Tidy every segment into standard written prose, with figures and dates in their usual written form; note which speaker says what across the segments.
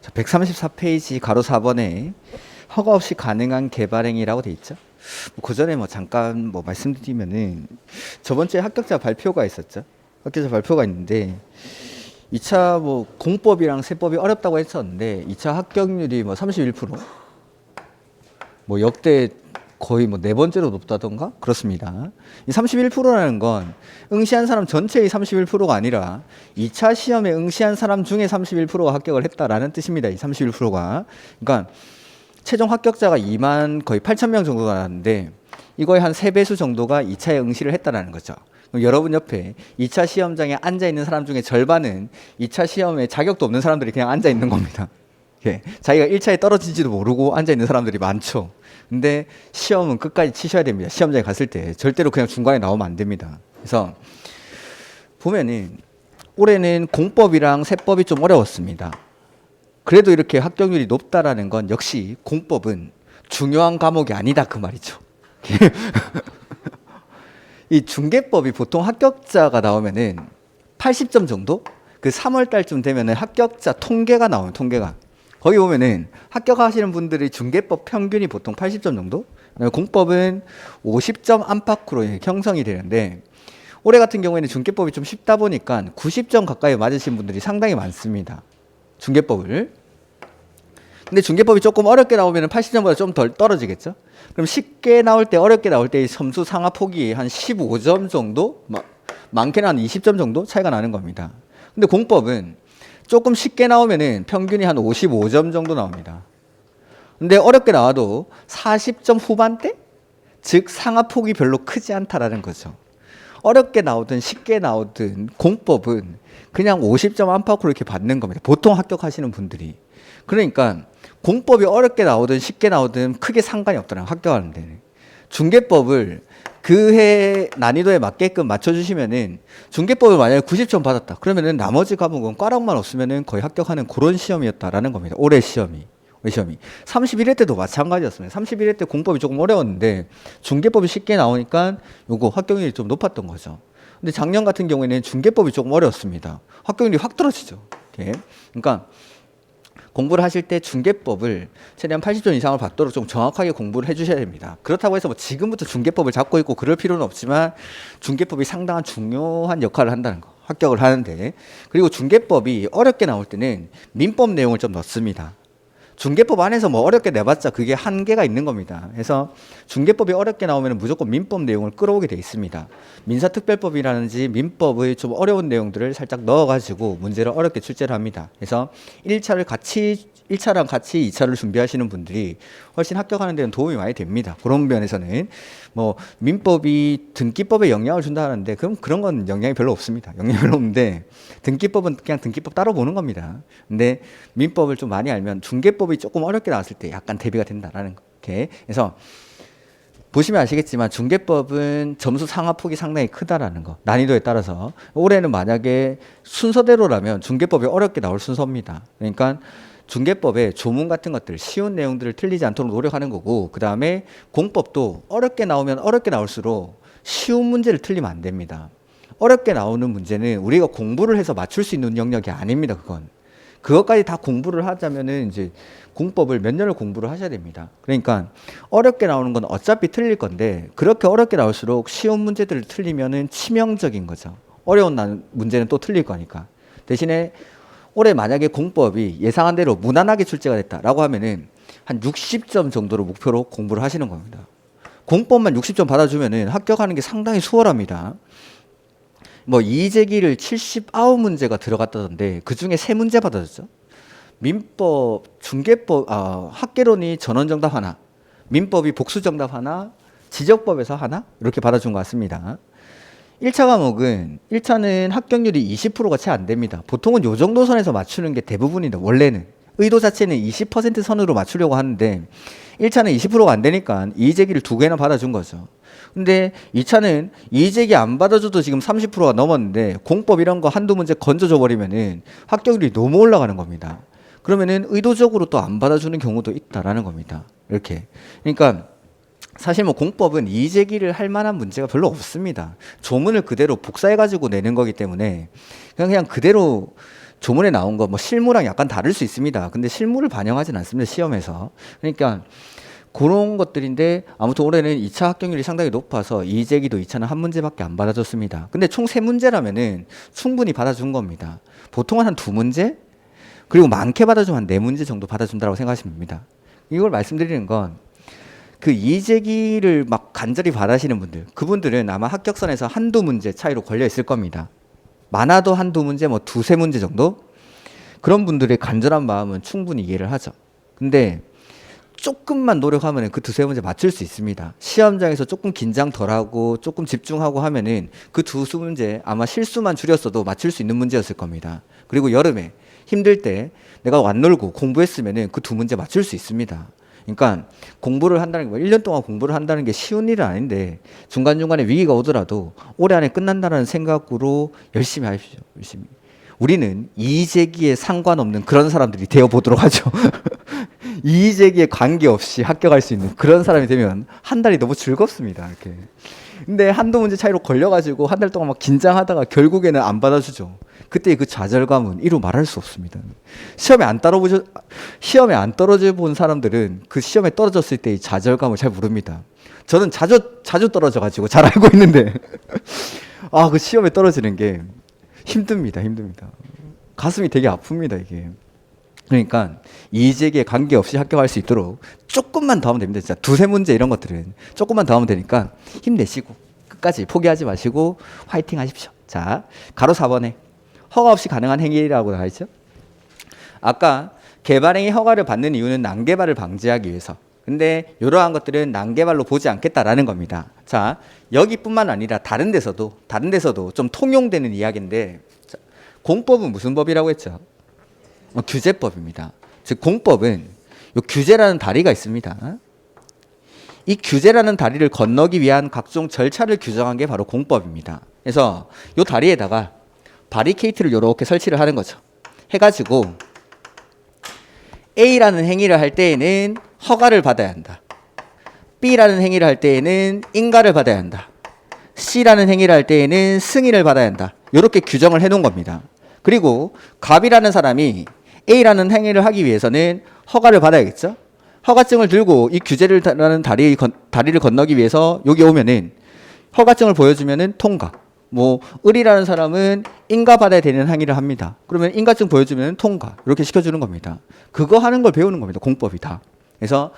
Speaker 1: 자, 134페이지 가로 4번에 허가 없이 가능한 개발행위라고 돼 있죠. 그 전에 잠깐 말씀드리면은 저번 주에 합격자 발표가 있었죠. 합격자 발표가 있는데 2차 공법이랑 세법이 어렵다고 했었는데 2차 합격률이 31%, 역대 거의 네 번째로 높다던가 그렇습니다. 이 31%라는 건 응시한 사람 전체의 31%가 아니라 2차 시험에 응시한 사람 중에 31%가 합격을 했다라는 뜻입니다. 이 31%가. 그러니까 최종 합격자가 2만 거의 8천 명 정도가 나왔는데 이거의 한 3배수 정도가 2차에 응시를 했다라는 거죠. 그럼 여러분 옆에 2차 시험장에 앉아 있는 사람 중에 절반은 2차 시험에 자격도 없는 사람들이 그냥 앉아 있는 겁니다. 예, 자기가 1차에 떨어진지도 모르고 앉아 있는 사람들이 많죠. 근데 시험은 끝까지 치셔야 됩니다. 시험장에 갔을 때 절대로 그냥 중간에 나오면 안 됩니다. 그래서 보면은 올해는 공법이랑 세법이 좀 어려웠습니다. 그래도 이렇게 합격률이 높다라는 건 역시 공법은 중요한 과목이 아니다 그 말이죠. 이 중개법이 보통 합격자가 나오면은 80점 정도? 그 3월 달쯤 되면은 합격자 통계가 나와요. 통계가. 거기 보면은 합격하시는 분들이 중개법 평균이 보통 80점 정도? 공법은 50점 안팎으로 형성이 되는데 올해 같은 경우에는 중개법이 좀 쉽다 보니까 90점 가까이 맞으신 분들이 상당히 많습니다. 중개법을. 근데 중개법이 조금 어렵게 나오면 80점보다 좀 덜 떨어지겠죠? 그럼 쉽게 나올 때, 어렵게 나올 때 점수 상하폭이 한 15점 정도? 많게는 한 20점 정도 차이가 나는 겁니다. 근데 공법은 조금 쉽게 나오면은 평균이 한 55점 정도 나옵니다. 근데 어렵게 나와도 40점 후반대? 즉 상하폭이 별로 크지 않다라는 거죠. 어렵게 나오든 쉽게 나오든 공법은 그냥 50점 안팎으로 이렇게 받는 겁니다. 보통 합격하시는 분들이. 그러니까 공법이 어렵게 나오든 쉽게 나오든 크게 상관이 없더라고요. 합격하는 데는. 중개법을 그 해 난이도에 맞게끔 맞춰주시면은 중개법을 만약에 90점 받았다. 그러면은 나머지 과목은 꽈락만 없으면은 거의 합격하는 그런 시험이었다라는 겁니다. 올해 시험이. 31회 때도 마찬가지였습니다. 31회 때 공법이 조금 어려웠는데 중개법이 쉽게 나오니까 요거 합격률이 좀 높았던 거죠. 근데 작년 같은 경우에는 중개법이 조금 어려웠습니다. 합격률이 확 떨어지죠. 이렇게. 그러니까 공부를 하실 때 중개법을 최대한 80점 이상을 받도록 좀 정확하게 공부를 해주셔야 됩니다. 그렇다고 해서 지금부터 중개법을 잡고 있고 그럴 필요는 없지만 중개법이 상당한 중요한 역할을 한다는 거. 합격을 하는데. 그리고 중개법이 어렵게 나올 때는 민법 내용을 좀 넣습니다. 중개법 안에서 어렵게 내봤자 그게 한계가 있는 겁니다. 그래서 중개법이 어렵게 나오면 무조건 민법 내용을 끌어오게 돼 있습니다. 민사특별법이라든지 민법의 좀 어려운 내용들을 살짝 넣어가지고 문제를 어렵게 출제를 합니다. 그래서 1차랑 같이 2차를 준비하시는 분들이 훨씬 합격하는 데는 도움이 많이 됩니다. 그런 면에서는 민법이 등기법에 영향을 준다 하는데 그런 건 영향이 별로 없습니다. 영향이 별로 없는데 등기법은 그냥 등기법 따로 보는 겁니다. 근데 민법을 좀 많이 알면 중개법이 조금 어렵게 나왔을 때 약간 대비가 된다라는 거. 그래서 보시면 아시겠지만 중개법은 점수 상하폭이 상당히 크다라는 거. 난이도에 따라서 올해는 만약에 순서대로라면 중개법이 어렵게 나올 순서입니다. 그러니까 중개법의 조문 같은 것들, 쉬운 내용들을 틀리지 않도록 노력하는 거고, 그 다음에 공법도 어렵게 나오면 어렵게 나올수록 쉬운 문제를 틀리면 안 됩니다. 어렵게 나오는 문제는 우리가 공부를 해서 맞출 수 있는 영역이 아닙니다. 그것까지 다 공부를 하자면은 이제 공법을 몇 년을 공부를 하셔야 됩니다. 그러니까 어렵게 나오는 건 어차피 틀릴 건데 그렇게 어렵게 나올수록 쉬운 문제들을 틀리면은 치명적인 거죠. 어려운 문제는 또 틀릴 거니까. 대신에 올해 만약에 공법이 예상한 대로 무난하게 출제가 됐다라고 하면은 한 60점 정도로 목표로 공부를 하시는 겁니다. 공법만 60점 받아주면은 합격하는 게 상당히 수월합니다. 이의제기를 79문제가 들어갔다던데 그 중에 3문제 받아줬죠. 민법, 중개법, 학개론이 전원정답 하나, 민법이 복수정답 하나, 지적법에서 하나 이렇게 받아준 것 같습니다. 1차 과목은 1차는 합격률이 20%가 채 안 됩니다. 보통은 요 정도 선에서 맞추는 게 대부분인데 원래는 의도 자체는 20% 선으로 맞추려고 하는데 1차는 20%가 안 되니까 이의제기를 2개나 받아준 거죠. 근데 2차는 이의제기 안 받아줘도 지금 30%가 넘었는데 공법 이런 거 한두 문제 건져줘 버리면은 합격률이 너무 올라가는 겁니다. 그러면은 의도적으로 또 안 받아주는 경우도 있다라는 겁니다. 이렇게. 그러니까 사실 공법은 이의제기를 할 만한 문제가 별로 없습니다. 조문을 그대로 복사해가지고 내는 거기 때문에 그냥 그대로 조문에 나온 거 뭐 실무랑 약간 다를 수 있습니다. 근데 실무를 반영하진 않습니다. 시험에서. 그러니까 그런 것들인데 아무튼 올해는 2차 합격률이 상당히 높아서 이재기도 2차는 한 문제밖에 안 받아줬습니다. 근데 총 3문제라면은 충분히 받아준 겁니다. 보통은 한 2문제? 그리고 많게 받아주면 한 4문제 정도 받아준다고 생각하시면 됩니다. 이걸 말씀드리는 건 그 이재기를 막 간절히 바라시는 분들, 그분들은 아마 합격선에서 한두 문제 차이로 걸려 있을 겁니다. 많아도 한두 문제, 뭐 2-3문제 정도? 그런 분들의 간절한 마음은 충분히 이해를 하죠. 근데 조금만 노력하면 그 2-3문제 맞출 수 있습니다. 시험장에서 조금 긴장 덜하고 조금 집중하고 하면은 그 2-3문제 아마 실수만 줄였어도 맞출 수 있는 문제였을 겁니다. 그리고 여름에 힘들 때 내가 안 놀고 공부했으면은 그 2문제 맞출 수 있습니다. 그러니까 공부를 한다는 게 1년 동안 공부를 한다는 게 쉬운 일은 아닌데 중간중간에 위기가 오더라도 올해 안에 끝난다는 생각으로 열심히 하십시오. 열심히. 우리는 이의제기에 상관없는 그런 사람들이 되어보도록 하죠. 이의제기에 관계없이 합격할 수 있는 그런 사람이 되면 한 달이 너무 즐겁습니다. 이렇게. 근데 한두 문제 차이로 걸려가지고 한 달 동안 막 긴장하다가 결국에는 안 받아주죠. 그때 그 좌절감은 이루 말할 수 없습니다. 시험에 안 떨어져 본 사람들은 그 시험에 떨어졌을 때의 좌절감을 잘 모릅니다. 저는 자주 떨어져가지고 잘 알고 있는데 그 시험에 떨어지는 게 힘듭니다. 가슴이 되게 아픕니다, 이게. 그러니까 이의제기에 관계없이 합격할 수 있도록 조금만 더 하면 됩니다. 진짜 2-3문제 이런 것들은 조금만 더 하면 되니까 힘내시고 끝까지 포기하지 마시고 화이팅 하십시오. 자, 가로 4번에 허가 없이 가능한 행위라고 나와 있죠. 아까 개발행위 허가를 받는 이유는 난개발을 방지하기 위해서. 근데 이러한 것들은 난개발로 보지 않겠다라는 겁니다. 자, 여기뿐만 아니라 다른 데서도 좀 통용되는 이야기인데, 자, 공법은 무슨 법이라고 했죠? 규제법입니다. 즉 공법은 요 규제라는 다리가 있습니다. 이 규제라는 다리를 건너기 위한 각종 절차를 규정한 게 바로 공법입니다. 그래서 요 다리에다가 바리케이트를 이렇게 설치를 하는 거죠. 해가지고 A라는 행위를 할 때에는 허가를 받아야 한다. B라는 행위를 할 때에는 인가를 받아야 한다. C라는 행위를 할 때에는 승인을 받아야 한다. 이렇게 규정을 해놓은 겁니다. 그리고 갑이라는 사람이 A라는 행위를 하기 위해서는 허가를 받아야겠죠. 허가증을 들고 이 규제라는 다리를 건너기 위해서 여기 오면은 허가증을 보여주면은 통과. 뭐 을이라는 사람은 인가 받아야 되는 행위를 합니다. 그러면 인가증 보여주면 통과. 이렇게 시켜주는 겁니다. 그거 하는 걸 배우는 겁니다. 공법이 다. 그래서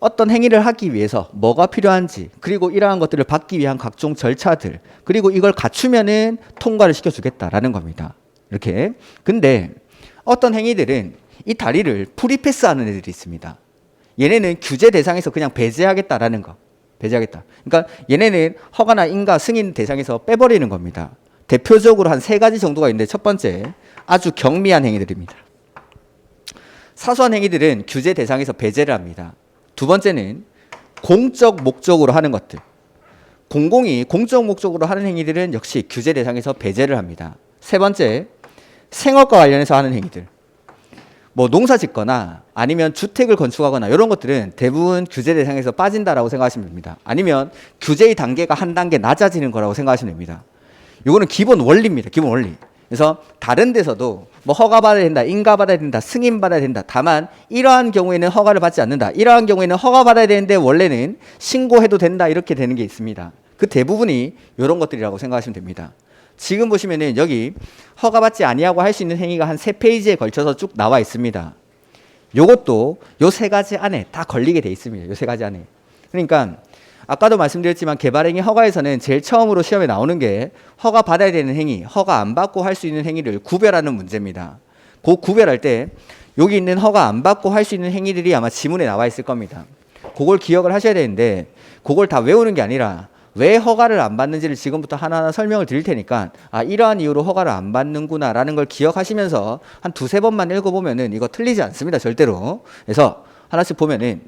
Speaker 1: 어떤 행위를 하기 위해서 뭐가 필요한지, 그리고 이러한 것들을 받기 위한 각종 절차들, 그리고 이걸 갖추면은 통과를 시켜주겠다라는 겁니다. 이렇게. 근데 어떤 행위들은 이 다리를 프리패스하는 애들이 있습니다. 얘네는 규제 대상에서 그냥 배제하겠다라는 거. 배제하겠다. 그러니까 얘네는 허가나 인가, 승인 대상에서 빼버리는 겁니다. 대표적으로 한 3가지 정도가 있는데, 첫 번째, 아주 경미한 행위들입니다. 사소한 행위들은 규제 대상에서 배제를 합니다. 두 번째는 공적 목적으로 하는 것들. 공공이 공적 목적으로 하는 행위들은 역시 규제 대상에서 배제를 합니다. 세 번째, 생업과 관련해서 하는 행위들. 뭐 농사 짓거나 아니면 주택을 건축하거나 이런 것들은 대부분 규제 대상에서 빠진다라고 생각하시면 됩니다. 아니면 규제의 단계가 한 단계 낮아지는 거라고 생각하시면 됩니다. 이거는 기본 원리입니다. 기본 원리. 그래서 다른 데서도 뭐 허가 받아야 된다, 인가 받아야 된다, 승인 받아야 된다. 다만 이러한 경우에는 허가를 받지 않는다. 이러한 경우에는 허가 받아야 되는데 원래는 신고해도 된다. 이렇게 되는 게 있습니다. 그 대부분이 이런 것들이라고 생각하시면 됩니다. 지금 보시면은 여기 허가받지 아니하고 할 수 있는 행위가 한 3페이지에 걸쳐서 쭉 나와 있습니다. 요것도 요 3가지 안에 다 걸리게 돼 있습니다. 요 3가지 안에. 그러니까 아까도 말씀드렸지만 개발행위 허가에서는 제일 처음으로 시험에 나오는 게 허가 받아야 되는 행위, 허가 안 받고 할 수 있는 행위를 구별하는 문제입니다. 그 구별할 때 여기 있는 허가 안 받고 할 수 있는 행위들이 아마 지문에 나와 있을 겁니다. 그걸 기억을 하셔야 되는데 그걸 다 외우는 게 아니라 왜 허가를 안 받는지를 지금부터 하나하나 설명을 드릴 테니까 이러한 이유로 허가를 안 받는구나 라는 걸 기억하시면서 한 2-3번만 읽어보면은 이거 틀리지 않습니다. 절대로. 그래서 하나씩 보면은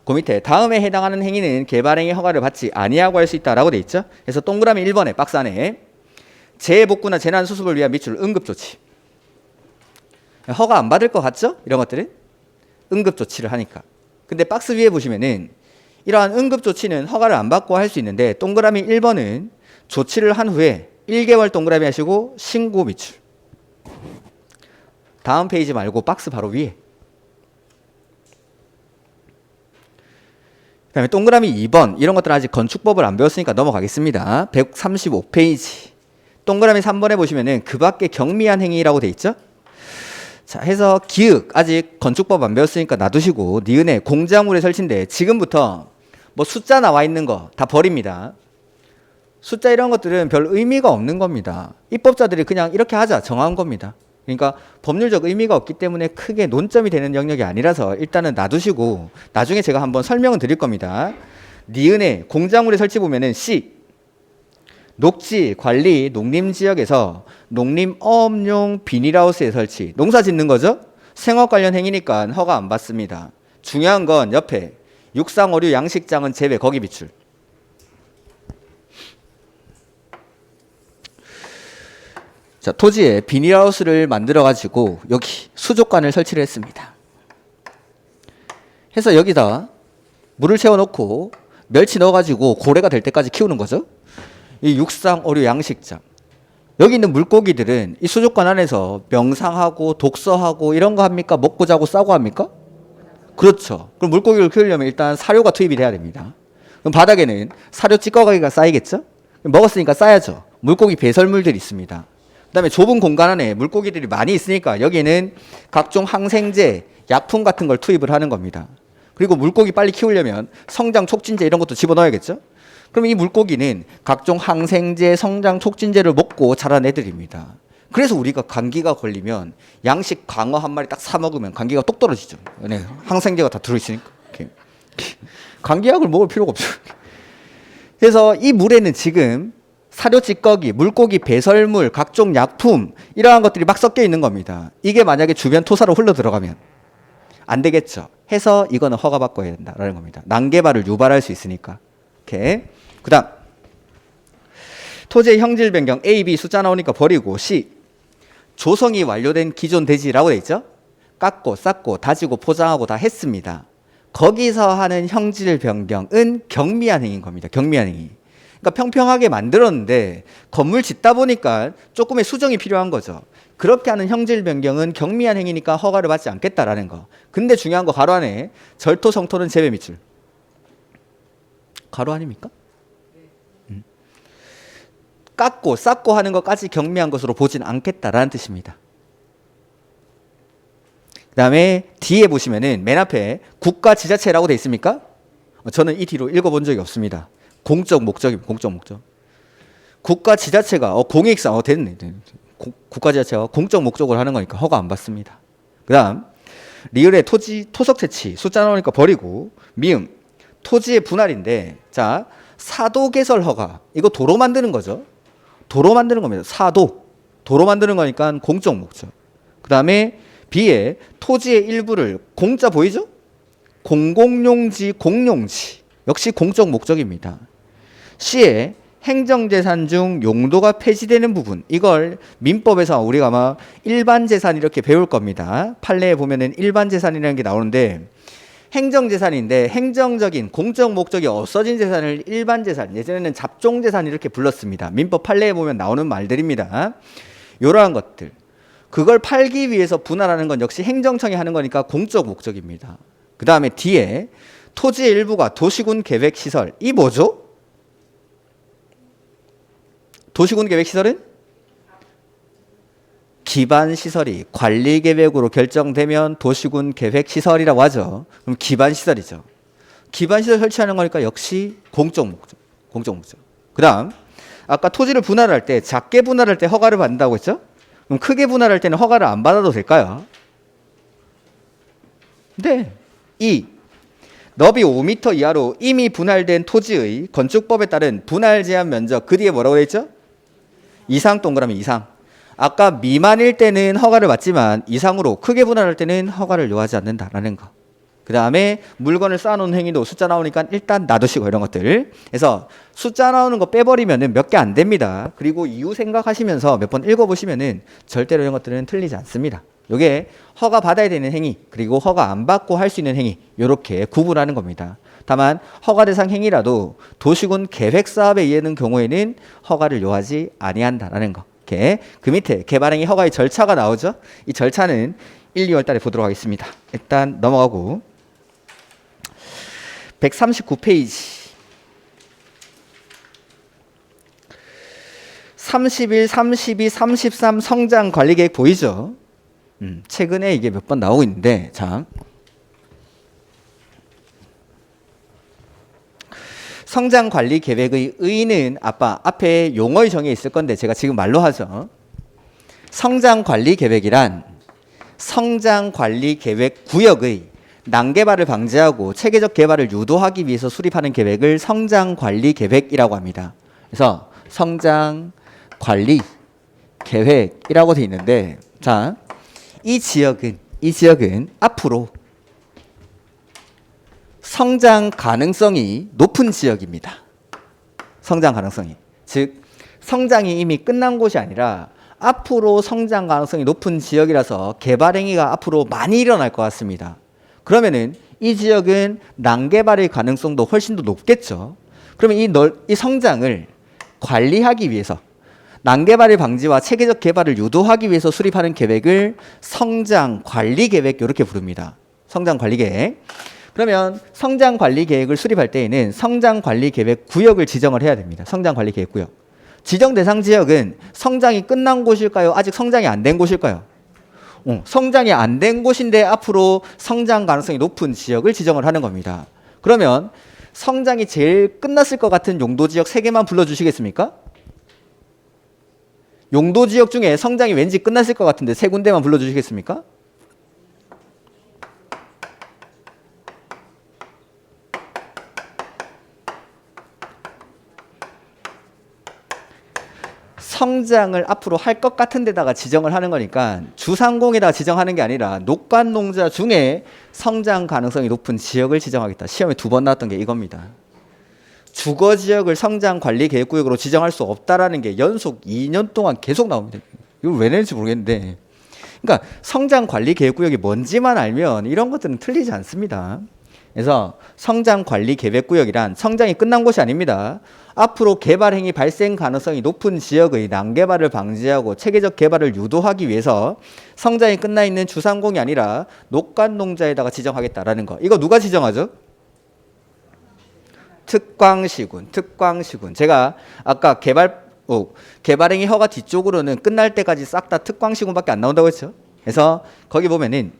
Speaker 1: 그 밑에 다음에 해당하는 행위는 개발행위 허가를 받지 아니하고 할 수 있다라고 돼 있죠. 그래서 동그라미 1번에 박스 안에 재해복구나 재난수습을 위한 미출 응급조치. 허가 안 받을 것 같죠? 이런 것들은 응급조치를 하니까. 근데 박스 위에 보시면은 이러한 응급조치는 허가를 안 받고 할 수 있는데 동그라미 1번은 조치를 한 후에 1개월 동그라미 하시고 신고 미출. 다음 페이지 말고 박스 바로 위에. 그 다음에 동그라미 2번 이런 것들은 아직 건축법을 안 배웠으니까 넘어가겠습니다. 135페이지 동그라미 3번에 보시면은 그 밖에 경미한 행위라고 돼 있죠. 자, 해서 기역 아직 건축법 안 배웠으니까 놔두시고 니은에 공작물의 설치인데 지금부터 뭐 숫자 나와 있는 거 다 버립니다. 숫자 이런 것들은 별 의미가 없는 겁니다. 입법자들이 그냥 이렇게 하자 정한 겁니다. 그러니까 법률적 의미가 없기 때문에 크게 논점이 되는 영역이 아니라서 일단은 놔두시고 나중에 제가 한번 설명을 드릴 겁니다. 니은에 공작물의 설치 보면은 C 녹지, 관리, 농림지역에서 농림어업용 비닐하우스의 설치 농사 짓는 거죠? 생업 관련 행위니까 허가 안 받습니다. 중요한 건 옆에 육상, 어류, 양식장은 제외 거기 비출. 자, 토지에 비닐하우스를 만들어 가지고 여기 수족관을 설치를 했습니다. 해서 여기다 물을 채워 놓고 멸치 넣어 가지고 고래가 될 때까지 키우는 거죠. 이 육상, 어류, 양식장. 여기 있는 물고기들은 이 수족관 안에서 명상하고 독서하고 이런 거 합니까? 먹고 자고 싸고 합니까? 그렇죠. 그럼 물고기를 키우려면 일단 사료가 투입이 돼야 됩니다. 그럼 바닥에는 사료 찌꺼기가 쌓이겠죠? 먹었으니까 싸야죠. 물고기 배설물들이 있습니다. 그 다음에 좁은 공간 안에 물고기들이 많이 있으니까 여기에는 각종 항생제, 약품 같은 걸 투입을 하는 겁니다. 그리고 물고기 빨리 키우려면 성장 촉진제 이런 것도 집어넣어야겠죠? 그럼 이 물고기는 각종 항생제, 성장 촉진제를 먹고 자란 애들입니다. 그래서 우리가 감기가 걸리면 양식 광어 한 마리 딱 사 먹으면 감기가 똑 떨어지죠. 네, 항생제가 다 들어있으니까. 감기약을 먹을 필요가 없죠. 그래서 이 물에는 지금 사료 찌꺼기, 물고기 배설물, 각종 약품 이러한 것들이 막 섞여 있는 겁니다. 이게 만약에 주변 토사로 흘러 들어가면 안 되겠죠. 해서 이거는 허가받고 해야 된다라는 겁니다. 난개발을 유발할 수 있으니까. 오케이. 그 다음 토지의 형질 변경 A, B 숫자 나오니까 버리고 C 조성이 완료된 기존 대지라고 돼 있죠. 깎고 쌓고 다지고 포장하고 다 했습니다. 거기서 하는 형질 변경은 경미한 행위인 겁니다. 경미한 행위. 그러니까 평평하게 만들었는데 건물 짓다 보니까 조금의 수정이 필요한 거죠. 그렇게 하는 형질 변경은 경미한 행위니까 허가를 받지 않겠다라는 거. 근데 중요한 거 가로 안에 절토 성토는 제외 밑줄. 가로 아닙니까? 깎고 쌓고 하는 것까지 경미한 것으로 보진 않겠다라는 뜻입니다. 그 다음에 뒤에 보시면은 맨 앞에 국가 지자체라고 돼 있습니까? 저는 이 뒤로 읽어본 적이 없습니다. 공적 목적입니다. 공적 목적. 국가 지자체가 공익상 됐네. 국가 지자체가 공적 목적으로 하는 거니까 허가 안 받습니다. 그다음 리을의 토지 토석 채취 숫자 나오니까 버리고 미음 토지의 분할인데 자 사도 개설 허가 이거 도로 만드는 거죠. 도로 만드는 겁니다. 사도 도로 만드는 거니까 공적 목적. 그다음에 B에 토지의 일부를 공자 보이죠? 공공용지 공용지 역시 공적 목적입니다. C에 행정재산 중 용도가 폐지되는 부분 이걸 민법에서 우리가 아마 일반재산 이렇게 배울 겁니다. 판례에 보면은 일반재산이라는 게 나오는데 행정재산인데 행정적인 공적 목적이 없어진 재산을 일반재산 예전에는 잡종재산 이렇게 불렀습니다. 민법 판례에 보면 나오는 말들입니다. 이러한 것들 그걸 팔기 위해서 분할하는 건 역시 행정청이 하는 거니까 공적 목적입니다. 그 다음에 D에 토지의 일부가 도시군 계획시설 이 뭐죠? 도시군 계획시설은 기반시설이 관리계획으로 결정되면 도시군 계획시설이라고 하죠. 그럼 기반시설이죠. 기반시설 설치하는 거니까 역시 공적 목적. 공적 목적. 그 다음 아까 토지를 분할할 때 작게 분할할 때 허가를 받는다고 했죠? 그럼 크게 분할할 때는 허가를 안 받아도 될까요? 네. 2. 너비 5m 이하로 이미 분할된 토지의 건축법에 따른 분할 제한 면적 그 뒤에 뭐라고 돼 있죠? 이상 동그라미 이상. 아까 미만일 때는 허가를 받지만 이상으로 크게 분할할 때는 허가를 요하지 않는다라는 거. 그 다음에 물건을 쌓아놓은 행위도 숫자 나오니까 일단 놔두시고 이런 것들. 그래서 숫자 나오는 거 빼버리면은 몇 개 안 됩니다. 그리고 이유 생각하시면서 몇 번 읽어보시면은 절대로 이런 것들은 틀리지 않습니다. 요게 허가 받아야 되는 행위 그리고 허가 안 받고 할 수 있는 행위 요렇게 구분하는 겁니다. 다만 허가 대상 행위라도 도시군 계획 사업에 의하는 경우에는 허가를 요하지 아니한다라는 거. 이렇게 그 밑에 개발행위 허가의 절차가 나오죠. 이 절차는 1, 2월 달에 보도록 하겠습니다. 일단 넘어가고 139페이지 31, 32, 33 성장 관리 계획 보이죠? 최근에 이게 몇 번 나오고 있는데, 자. 성장 관리 계획의 의의는 앞에 용어의 정의에 있을 건데 제가 지금 말로 하죠. 성장 관리 계획이란 성장 관리 계획 구역의 난개발을 방지하고 체계적 개발을 유도하기 위해서 수립하는 계획을 성장 관리 계획이라고 합니다. 그래서 성장 관리 계획이라고 되어 있는데, 자, 이 지역은 앞으로 성장 가능성이 높은 지역입니다. 성장 가능성이. 즉, 성장이 이미 끝난 곳이 아니라 앞으로 성장 가능성이 높은 지역이라서 개발 행위가 앞으로 많이 일어날 것 같습니다. 그러면은 이 지역은 난개발의 가능성도 훨씬 더 높겠죠. 그러면 이 성장을 관리하기 위해서 난개발의 방지와 체계적 개발을 유도하기 위해서 수립하는 계획을 성장 관리 계획 이렇게 부릅니다. 성장 관리 계획. 그러면 성장 관리 계획을 수립할 때에는 성장 관리 계획 구역을 지정을 해야 됩니다. 성장 관리 계획 구역. 지정 대상 지역은 성장이 끝난 곳일까요? 아직 성장이 안 된 곳일까요? 성장이 안 된 곳인데 앞으로 성장 가능성이 높은 지역을 지정을 하는 겁니다. 그러면 성장이 제일 끝났을 것 같은 용도 지역 3개만 불러주시겠습니까? 용도 지역 중에 성장이 왠지 끝났을 것 같은데 3군데만 불러주시겠습니까? 성장을 앞으로 할 것 같은 데다가 지정을 하는 거니까 주상공에다가 지정하는 게 아니라 녹간농자 중에 성장 가능성이 높은 지역을 지정하겠다. 시험에 2번 나왔던 게 이겁니다. 주거지역을 성장관리계획구역으로 지정할 수 없다라는 게 연속 2년 동안 계속 나옵니다. 이거 왜 내는지 모르겠는데, 그러니까 성장관리계획구역이 뭔지만 알면 이런 것들은 틀리지 않습니다. 그래서 성장관리계획구역이란 성장이 끝난 곳이 아닙니다. 앞으로 개발행위 발생 가능성이 높은 지역의 난개발을 방지하고 체계적 개발을 유도하기 위해서 성장이 끝나 있는 주상공이 아니라 녹간농자에다가 지정하겠다라는 거. 이거 누가 지정하죠? 특광시군. 제가 아까 개발행위 허가 뒤쪽으로는 끝날 때까지 싹 다 특광시군밖에 안 나온다고 했죠. 그래서 거기 보면은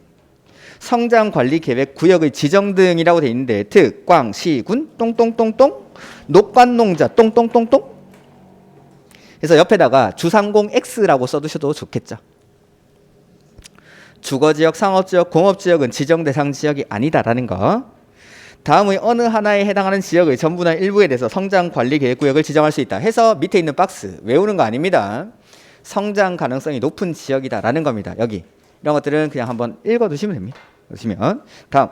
Speaker 1: 성장관리계획 구역의 지정 등이라고 돼 있는데 특광시군 똥똥똥똥 녹관농자 똥똥똥똥. 그래서 옆에다가 주상공 X라고 써두셔도 좋겠죠. 주거지역, 상업지역, 공업지역은 지정 대상 지역이 아니다라는 거. 다음의 어느 하나에 해당하는 지역의 전부나 일부에 대해서 성장관리계획구역을 지정할 수 있다 해서 밑에 있는 박스 외우는 거 아닙니다. 성장 가능성이 높은 지역이다라는 겁니다. 여기 이런 것들은 그냥 한번 읽어두시면 됩니다. 보시면 다음,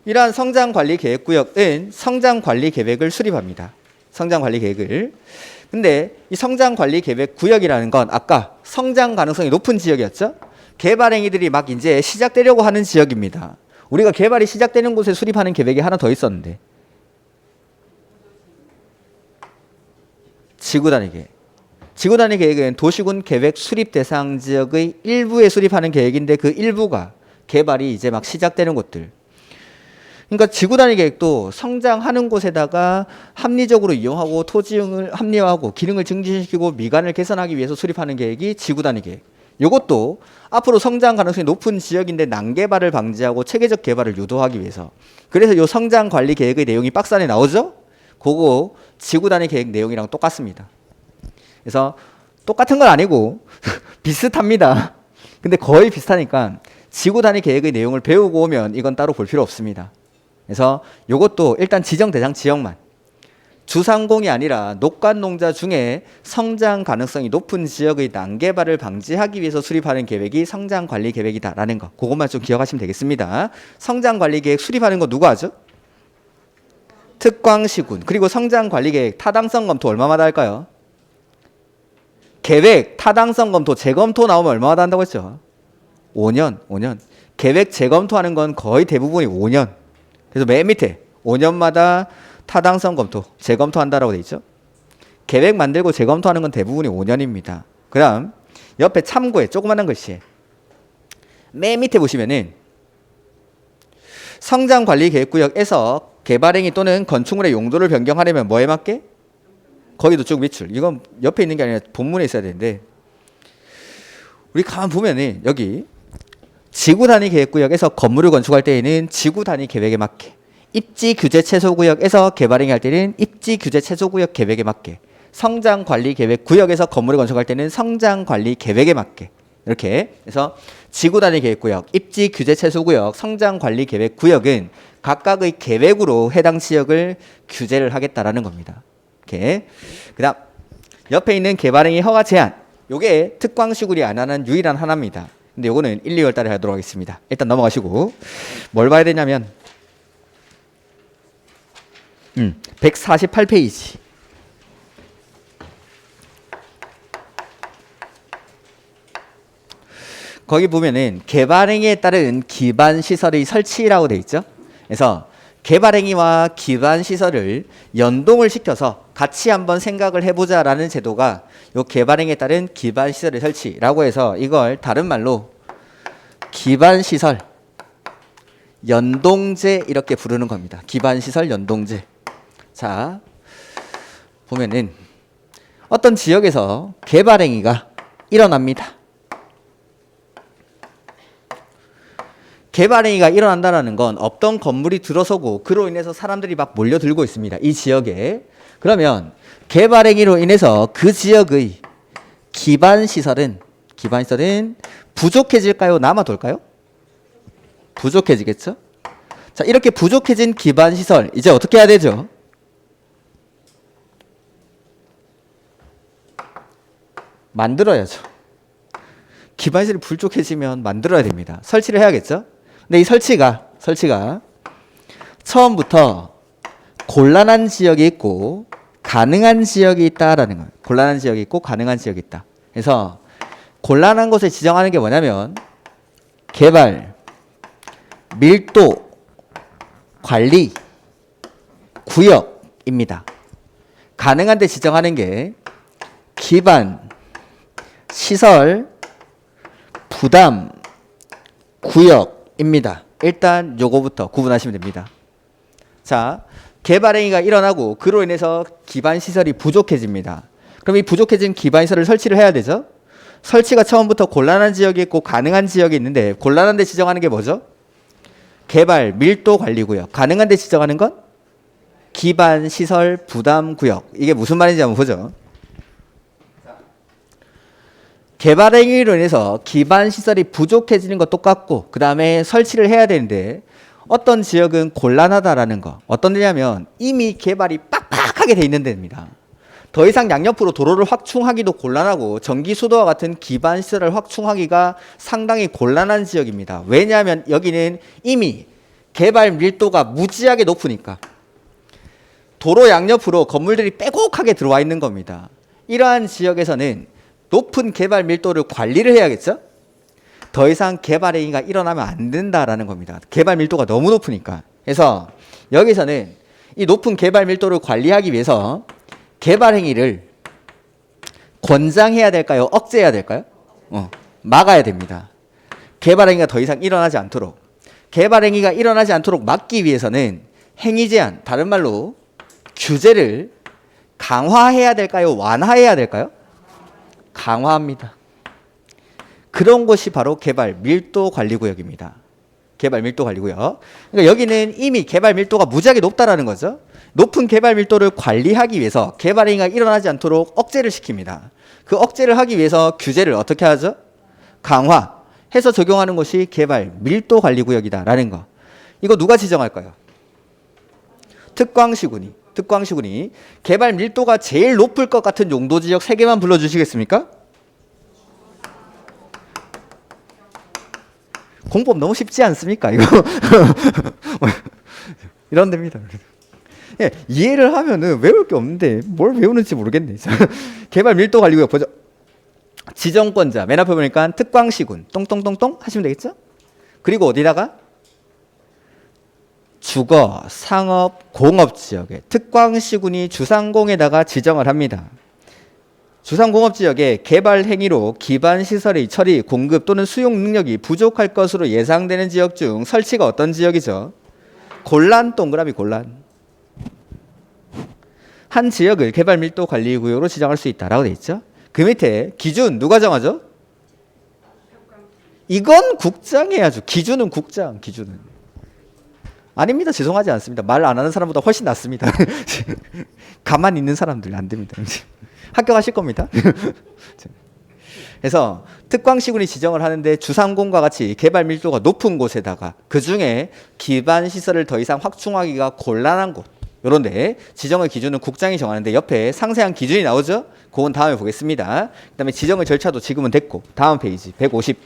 Speaker 1: 이러한 성장관리계획구역은 성장관리계획을 수립합니다. 성장관리계획을. 근데 이 성장관리계획구역이라는 건 아까 성장 가능성이 높은 지역이었죠. 개발행위들이 막 이제 시작되려고 하는 지역입니다. 우리가 개발이 시작되는 곳에 수립하는 계획이 하나 더 있었는데, 지구단위 계획. 지구단위 계획은 도시군 계획 수립 대상 지역의 일부에 수립하는 계획인데 그 일부가 개발이 이제 막 시작되는 곳들. 그러니까 지구단위 계획도 성장하는 곳에다가 합리적으로 이용하고 토지용을 합리화하고 기능을 증진시키고 미관을 개선하기 위해서 수립하는 계획이 지구단위 계획. 이것도 앞으로 성장 가능성이 높은 지역인데 난개발을 방지하고 체계적 개발을 유도하기 위해서. 그래서 이 성장관리 계획의 내용이 박스 안에 나오죠? 그거 지구단위 계획 내용이랑 똑같습니다. 그래서 똑같은 건 아니고 비슷합니다. 근데 거의 비슷하니까 지구단위 계획의 내용을 배우고 오면 이건 따로 볼 필요 없습니다. 그래서 이것도 일단 지정 대상 지역만, 주상공이 아니라 녹간농자 중에 성장 가능성이 높은 지역의 난개발을 방지하기 위해서 수립하는 계획이 성장관리계획이다라는 거, 그것만 좀 기억하시면 되겠습니다. 성장관리계획 수립하는 거 누가 하죠? 특광시군. 그리고 성장관리계획 타당성 검토 얼마마다 할까요? 계획 타당성 검토 재검토 나오면 얼마마다 한다고 했죠? 5년. 계획 재검토하는 건 거의 대부분이 5년. 그래서 맨 밑에 5년마다 타당성 검토 재검토한다라고 돼 있죠. 계획 만들고 재검토하는 건 대부분이 5년입니다. 그 다음 옆에 참고에 조그마한 글씨 맨 밑에 보시면은 성장관리계획구역에서 개발행위 또는 건축물의 용도를 변경하려면 뭐에 맞게? 거기도 쭉 밑줄. 이건 옆에 있는 게 아니라 본문에 있어야 되는데 우리 가만 보면은 여기 지구단위 계획구역에서 건물을 건축할 때에는 지구단위 계획에 맞게, 입지 규제 최소구역에서 개발행위 할 때는 입지 규제 최소구역 계획에 맞게, 성장관리 계획 구역에서 건물을 건축할 때는 성장관리 계획에 맞게, 이렇게 해서 지구단위 계획구역, 입지 규제 최소구역, 성장관리 계획 구역은 각각의 계획으로 해당 지역을 규제를 하겠다라는 겁니다. 이렇게. 그다음 옆에 있는 개발행위 허가 제한, 요게 특광시군이 안 하는 유일한 하나입니다. 근데 요거는 1, 2월 달에 하도록 하겠습니다. 일단 넘어가시고 뭘 봐야 되냐면 148페이지. 거기 보면은 개발행위에 따른 기반시설의 설치라고 돼 있죠. 그래서 개발행위와 기반시설을 연동을 시켜서 같이 한번 생각을 해보자라는 제도가 요 개발행위에 따른 기반시설의 설치라고 해서 이걸 다른 말로 기반시설 연동제 이렇게 부르는 겁니다. 기반시설 연동제. 자, 보면은 어떤 지역에서 개발행위가 일어납니다. 개발행위가 일어난다는 건 없던 건물이 들어서고 그로 인해서 사람들이 막 몰려들고 있습니다. 이 지역에. 그러면 개발행위로 인해서 그 지역의 기반시설은 부족해질까요? 남아돌까요? 부족해지겠죠? 자, 이렇게 부족해진 기반시설 이제 어떻게 해야 되죠? 만들어야죠. 기반시설이 부족해지면 만들어야 됩니다. 설치를 해야겠죠? 근데 이 설치가 처음부터 곤란한 지역이 있고 가능한 지역이 있다라는 거예요. 곤란한 지역이 있고 가능한 지역이 있다. 그래서 곤란한 곳을 지정하는 게 뭐냐면 개발, 밀도, 관리, 구역입니다. 가능한 데 지정하는 게 기반, 시설, 부담, 구역입니다. 일단 요거부터 구분하시면 됩니다. 자, 개발행위가 일어나고 그로 인해서 기반시설이 부족해집니다. 그럼 이 부족해진 기반시설을 설치를 해야 되죠. 설치가 처음부터 곤란한 지역이 있고 가능한 지역이 있는데 곤란한 데 지정하는 게 뭐죠? 개발, 밀도, 관리구역. 가능한 데 지정하는 건 기반시설, 부담구역. 이게 무슨 말인지 한번 보죠. 개발행위로 인해서 기반시설이 부족해지는 것 똑같고 그 다음에 설치를 해야 되는데 어떤 지역은 곤란하다라는 거. 어떤 데냐면 이미 개발이 빡빡하게 돼 있는 데입니다. 더 이상 양옆으로 도로를 확충하기도 곤란하고 전기수도와 같은 기반시설을 확충하기가 상당히 곤란한 지역입니다. 왜냐하면 여기는 이미 개발 밀도가 무지하게 높으니까 도로 양옆으로 건물들이 빼곡하게 들어와 있는 겁니다. 이러한 지역에서는 높은 개발 밀도를 관리를 해야겠죠? 더 이상 개발 행위가 일어나면 안 된다라는 겁니다. 개발 밀도가 너무 높으니까. 그래서 여기서는 이 높은 개발 밀도를 관리하기 위해서 개발 행위를 권장해야 될까요? 억제해야 될까요? 막아야 됩니다. 개발 행위가 더 이상 일어나지 않도록. 개발 행위가 일어나지 않도록 막기 위해서는 행위 제한, 다른 말로 규제를 강화해야 될까요? 완화해야 될까요? 강화합니다. 그런 곳이 바로 개발 밀도 관리구역입니다. 개발 밀도 관리구역. 그러니까 여기는 이미 개발 밀도가 무지하게 높다라는 거죠. 높은 개발 밀도를 관리하기 위해서 개발 행위가 일어나지 않도록 억제를 시킵니다. 그 억제를 하기 위해서 규제를 어떻게 하죠? 강화해서 적용하는 것이 개발 밀도 관리구역이다라는 거. 이거 누가 지정할까요? 특광시군이 개발 밀도가 제일 높을 것 같은 용도 지역 3개만 불러주시겠습니까? 공법 너무 쉽지 않습니까? 이거 이런 데입니다. 예, 이해를 하면은 외울 게 없는데 뭘 외우는지 모르겠네. 개발 밀도 관리구역 보죠. 지정권자 맨 앞에 보니까 특광시군 똥똥똥똥 하시면 되겠죠? 그리고 어디다가 주거, 상업, 공업 지역에 특광시군이 주상공에다가 지정을 합니다. 주상공업지역의 개발 행위로 기반 시설의 처리, 공급 또는 수용 능력이 부족할 것으로 예상되는 지역 중 설치가 어떤 지역이죠? 곤란 동그라미 곤란. 한 지역을 개발 밀도 관리 구역으로 지정할 수 있다라고 돼 있죠. 그 밑에 기준 누가 정하죠? 이건 국장이 해야죠. 기준은 국장, 기준은. 아닙니다. 죄송하지 않습니다. 말 안 하는 사람보다 훨씬 낫습니다. 가만히 있는 사람들 안 됩니다. 합격하실 겁니다. 그래서 특광시군이 지정을 하는데 주상공과 같이 개발 밀도가 높은 곳에다가 그 중에 기반 시설을 더 이상 확충하기가 곤란한 곳, 요런데 지정의 기준은 국장이 정하는데 옆에 상세한 기준이 나오죠? 그건 다음에 보겠습니다. 그 다음에 지정의 절차도 지금은 됐고 다음 페이지 150.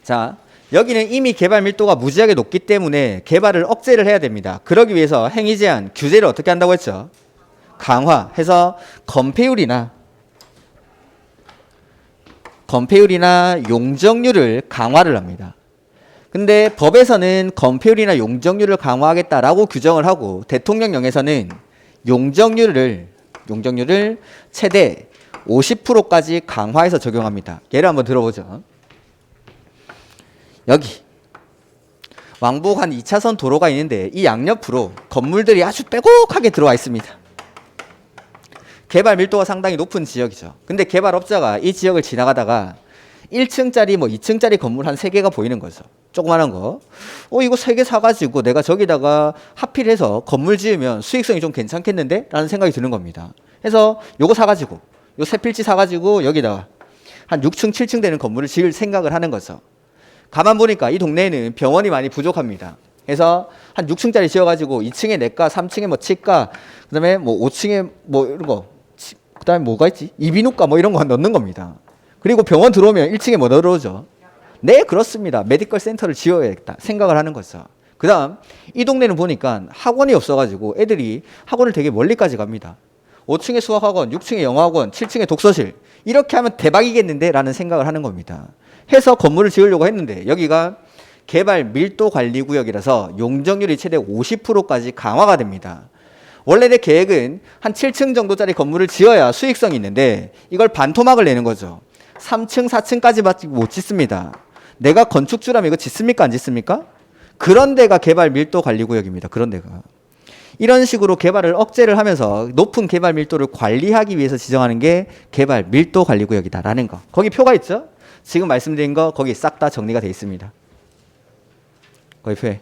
Speaker 1: 자, 여기는 이미 개발 밀도가 무지하게 높기 때문에 개발을 억제를 해야 됩니다. 그러기 위해서 행위 제한, 규제를 어떻게 한다고 했죠? 강화해서 건폐율이나 용적률을 강화를 합니다. 근데 법에서는 건폐율이나 용적률을 강화하겠다라고 규정을 하고 대통령령에서는 용적률을 최대 50%까지 강화해서 적용합니다. 예를 한번 들어보죠. 여기 왕복 한 2차선 도로가 있는데 이 양옆으로 건물들이 아주 빼곡하게 들어와 있습니다. 개발 밀도가 상당히 높은 지역이죠. 근데 개발업자가 이 지역을 지나가다가 1층짜리 2층짜리 건물 한 3개가 보이는 거죠. 조그만한 거. 이거 3개 사가지고 내가 저기다가 하필해서 건물 지으면 수익성이 좀 괜찮겠는데? 라는 생각이 드는 겁니다. 그래서 요거 사가지고 요 3필지 사가지고 여기다가 한 6층 7층 되는 건물을 지을 생각을 하는 거죠. 가만 보니까 이 동네에는 병원이 많이 부족합니다. 그래서 한 6층짜리 지어가지고 2층에 내과, 3층에 치과, 그 다음에 5층에 이런 거, 그 다음에 뭐가 있지? 이비인후과 이런 거 넣는 겁니다. 그리고 병원 들어오면 1층에 뭐 들어오죠? 네, 그렇습니다. 메디컬 센터를 지어야겠다 생각을 하는 거죠. 그 다음 이 동네는 보니까 학원이 없어가지고 애들이 학원을 되게 멀리까지 갑니다. 5층에 수학학원, 6층에 영어학원, 7층에 독서실, 이렇게 하면 대박이겠는데? 라는 생각을 하는 겁니다. 해서 건물을 지으려고 했는데 여기가 개발 밀도 관리 구역이라서 용적률이 최대 50%까지 강화가 됩니다. 원래 내 계획은 한 7층 정도짜리 건물을 지어야 수익성이 있는데 이걸 반토막을 내는 거죠. 3층, 4층까지밖에 못 짓습니다. 내가 건축주라면 이거 짓습니까? 안 짓습니까? 그런 데가 개발 밀도 관리 구역입니다. 그런 데가. 이런 식으로 개발을 억제를 하면서 높은 개발 밀도를 관리하기 위해서 지정하는 게 개발 밀도 관리 구역이다라는 거. 거기 표가 있죠? 지금 말씀드린 거 거기 싹 다 정리가 되어 있습니다. 거기 표에.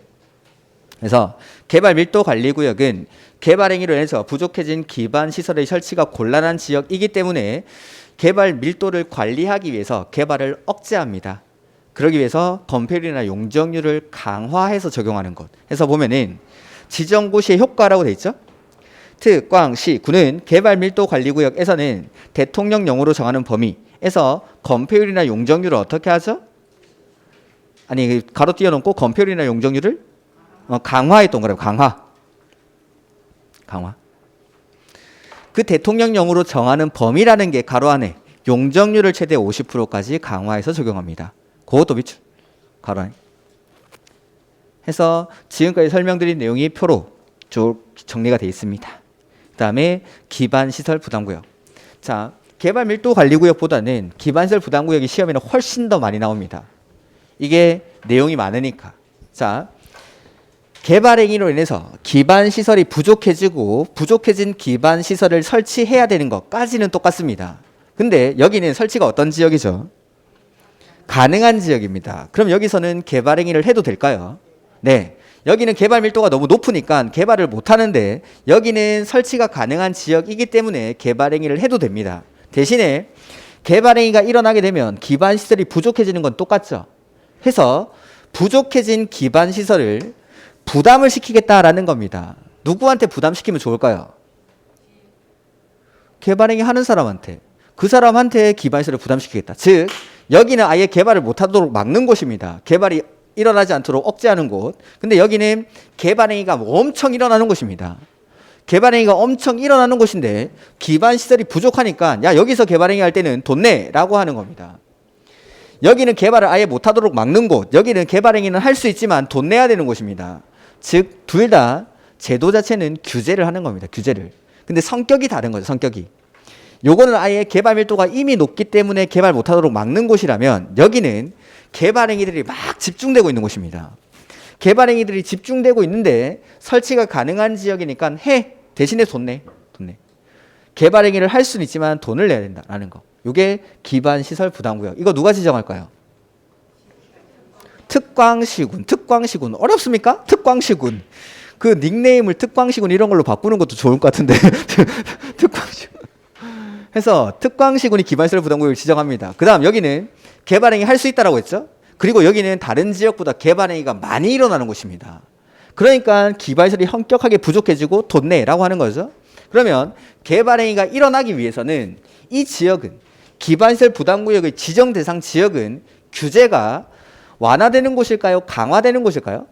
Speaker 1: 그래서 개발 밀도 관리 구역은 개발 행위로 인해서 부족해진 기반 시설의 설치가 곤란한 지역이기 때문에 개발 밀도를 관리하기 위해서 개발을 억제합니다. 그러기 위해서 건폐율이나 용적률을 강화해서 적용하는 것. 해서 보면은 지정고시의 효과라고 돼 있죠. 특광시 구는 개발 밀도 관리 구역에서는 대통령령으로 정하는 범위에서 건폐율이나 용적률을 어떻게 하죠? 아니 가로 띄워놓고 건폐율이나 용적률을 강화했던 거라고. 강화. 그 대통령령으로 정하는 범위라는 게 가로 안에 용적률을 최대 50%까지 강화해서 적용합니다. 그것도 밑줄 가로 안에. 해서 지금까지 설명드린 내용이 표로 쭉 정리가 되어 있습니다. 그 다음에 기반시설 부담구역. 자, 개발 밀도 관리구역보다는 기반시설 부담구역이 시험에는 훨씬 더 많이 나옵니다. 이게 내용이 많으니까. 자, 개발 행위로 인해서 기반시설이 부족해지고 부족해진 기반시설을 설치해야 되는 것까지는 똑같습니다. 근데 여기는 설치가 어떤 지역이죠? 가능한 지역입니다. 그럼 여기서는 개발 행위를 해도 될까요? 네. 여기는 개발 밀도가 너무 높으니까 개발을 못 하는데 여기는 설치가 가능한 지역이기 때문에 개발 행위를 해도 됩니다. 대신에 개발 행위가 일어나게 되면 기반 시설이 부족해지는 건 똑같죠. 해서 부족해진 기반 시설을 부담을 시키겠다라는 겁니다. 누구한테 부담시키면 좋을까요? 개발 행위 하는 사람한테. 그 사람한테 기반 시설을 부담시키겠다. 즉 여기는 아예 개발을 못 하도록 막는 곳입니다. 개발이 일어나지 않도록 억제하는 곳. 근데 여기는 개발행위가 엄청 일어나는 곳입니다. 개발행위가 엄청 일어나는 곳인데 기반시설이 부족하니까 야 여기서 개발행위 할 때는 돈 내라고 하는 겁니다. 여기는 개발을 아예 못하도록 막는 곳. 여기는 개발행위는 할 수 있지만 돈 내야 되는 곳입니다. 즉 둘 다 제도 자체는 규제를 하는 겁니다. 규제를. 근데 성격이 다른 거죠. 성격이. 요거는 아예 개발 밀도가 이미 높기 때문에 개발 못하도록 막는 곳이라면 여기는 개발행위들이 막 집중되고 있는 곳입니다. 개발행위들이 집중되고 있는데 설치가 가능한 지역이니까 해 대신에 돈 내. 개발행위를 할 수는 있지만 돈을 내야 된다라는 거. 이게 기반시설 부담구역. 이거 누가 지정할까요? 특광시군. 특광시군. 어렵습니까? 특광시군. 그 닉네임을 특광시군 이런 걸로 바꾸는 것도 좋을 것 같은데. 특광시군. 해서 특광시군이 기반시설 부담구역을 지정합니다. 그 다음 여기는 개발행위 할 수 있다라고 했죠. 그리고 여기는 다른 지역보다 개발행위가 많이 일어나는 곳입니다. 그러니까 기반시설이 현격하게 부족해지고 돈 내라고 하는 거죠. 그러면 개발행위가 일어나기 위해서는 이 지역은 기반시설 부담구역의 지정 대상 지역은 규제가 완화되는 곳일까요? 강화되는 곳일까요?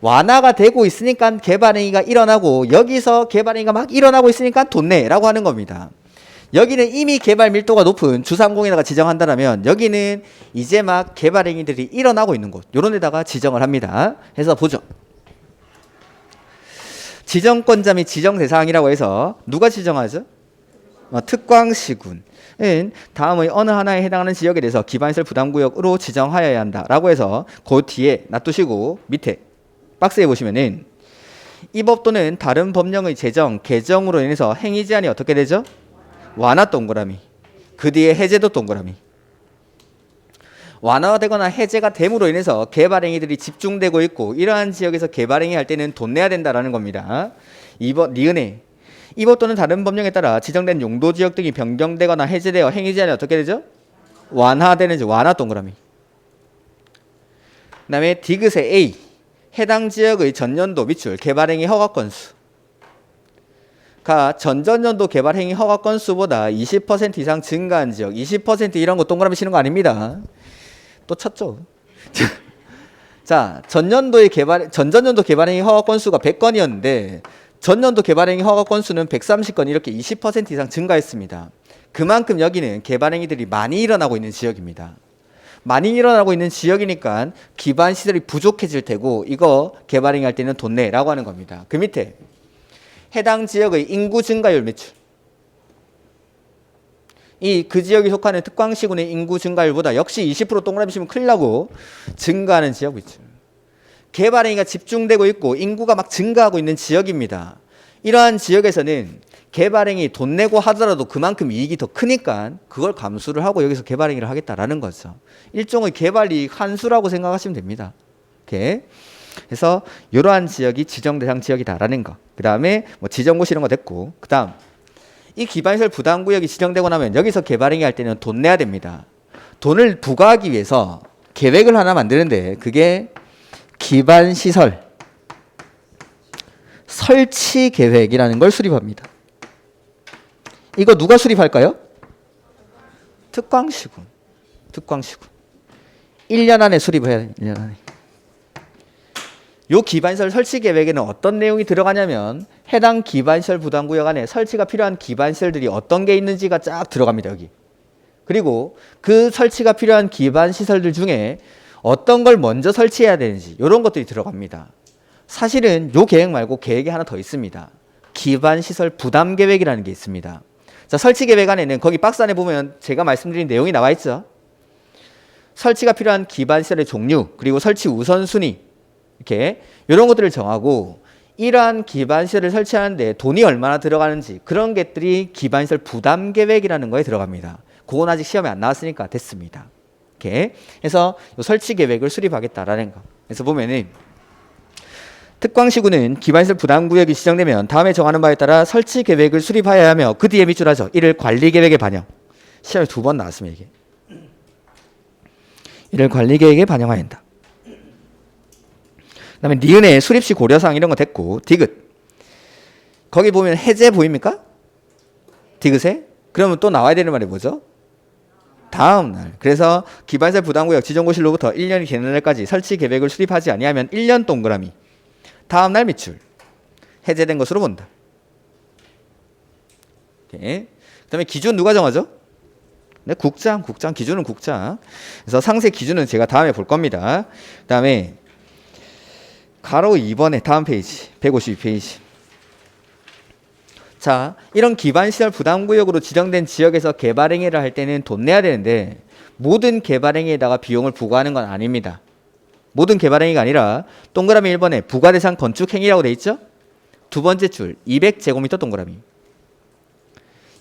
Speaker 1: 완화가 되고 있으니까 개발행위가 일어나고 여기서 개발행위가 막 일어나고 있으니까 돈 내라고 하는 겁니다. 여기는 이미 개발 밀도가 높은 주상공에다가 지정한다면 여기는 이제 막 개발행위들이 일어나고 있는 곳 이런 데다가 지정을 합니다. 해서 보죠. 지정권자 및 지정 대상이라고 해서 누가 지정하죠? 특광시군은 다음의 어느 하나에 해당하는 지역에 대해서 기반시설 부담구역으로 지정하여야 한다라고 해서 그 뒤에 놔두시고 밑에 박스에 보시면은 이 법 또는 다른 법령의 제정, 개정으로 인해서 행위 제한이 어떻게 되죠? 완화 동그라미. 그 뒤에 해제도 동그라미. 완화되거나 해제가 됨으로 인해서 개발행위들이 집중되고 있고 이러한 지역에서 개발행위 할 때는 돈 내야 된다라는 겁니다. 2번 니은에 이 법 또는 다른 법령에 따라 지정된 용도 지역 등이 변경되거나 해제되어 행위 제한이 어떻게 되죠? 완화되는 완화 동그라미. 그 다음에 디귿의 A 해당 지역의 전년도 미출 개발행위 허가 건수 가 전전년도 개발행위 허가 건수보다 20% 이상 증가한 지역 20% 이런 거 동그라미 치는 거 아닙니다. 또 쳤죠. 자, 전년도 개발행위 허가 건수가 100건이었는데 전년도 개발행위 허가 건수는 130건 이렇게 20% 이상 증가했습니다. 그만큼 여기는 개발행위들이 많이 일어나고 있는 지역입니다. 많이 일어나고 있는 지역이니까 기반 시설이 부족해질 테고 이거 개발행위 할 때는 돈 내라고 하는 겁니다. 그 밑에 해당 지역의 인구 증가율 매출 그 지역에 속하는 특광시군의 인구 증가율보다 역시 20% 동그라미 치면 큰일 나고 증가하는 지역 매출 개발행위가 집중되고 있고 인구가 막 증가하고 있는 지역입니다. 이러한 지역에서는 개발행위 돈 내고 하더라도 그만큼 이익이 더 크니까 그걸 감수를 하고 여기서 개발행위를 하겠다라는 거죠. 일종의 개발이익 환수라고 생각하시면 됩니다. 이렇게 그래서 이러한 지역이 지정 대상 지역이다라는 거. 그 다음에 뭐 지정고시 이런 거 됐고 그 다음 이 기반시설 부담구역이 지정되고 나면 여기서 개발행위 할 때는 돈 내야 됩니다. 돈을 부과하기 위해서 계획을 하나 만드는데 그게 기반시설 설치 계획이라는 걸 수립합니다. 이거 누가 수립할까요? 특광시군. 1년 안에 수립을 해야 돼요. 1년 안에. 요 기반시설 설치 계획에는 어떤 내용이 들어가냐면 해당 기반시설 부담구역 안에 설치가 필요한 기반시설들이 어떤 게 있는지가 쫙 들어갑니다. 여기. 그리고 그 설치가 필요한 기반시설들 중에 어떤 걸 먼저 설치해야 되는지 이런 것들이 들어갑니다. 사실은 요 계획 말고 계획이 하나 더 있습니다. 기반시설 부담계획이라는 게 있습니다. 자, 설치 계획 안에는 거기 박스 안에 보면 제가 말씀드린 내용이 나와 있죠. 설치가 필요한 기반시설의 종류 그리고 설치 우선순위 이렇게 이런 것들을 정하고 이러한 기반시설을 설치하는데 돈이 얼마나 들어가는지 그런 것들이 기반시설 부담계획이라는 거에 들어갑니다. 그건 아직 시험에 안 나왔으니까 됐습니다. 이렇게 해서 설치 계획을 수립하겠다라는 거. 그래서 보면은 특광시군은 기반시설 부담구역이 지정되면 다음에 정하는 바에 따라 설치 계획을 수립하여야 하며 그 뒤에 밑줄하죠. 이를 관리계획에 반영. 시험에 2번 나왔습니다. 이게. 이를 관리계획에 반영해야 한다. 그 다음에 니은의 수립시 고려사항 이런 거 됐고 디귿 거기 보면 해제 보입니까? 디귿에? 그러면 또 나와야 되는 말이 뭐죠? 다음날. 그래서 기반시설 부담구역 지정고시로부터 1년이 되는 날까지 설치 계획을 수립하지 아니하면 1년 동그라미 다음날 미출 해제된 것으로 본다. 그 다음에 기준 누가 정하죠? 네, 국장 기준은 국장. 그래서 상세 기준은 제가 다음에 볼 겁니다. 그 다음에 가로 2번에 다음 페이지 152페이지 자, 이런 기반시설 부담구역으로 지정된 지역에서 개발행위를 할 때는 돈 내야 되는데 모든 개발행위에다가 비용을 부과하는 건 아닙니다. 모든 개발행위가 아니라 동그라미 1번에 부과대상 건축행위라고 돼 있죠? 두 번째 줄 200제곱미터 동그라미.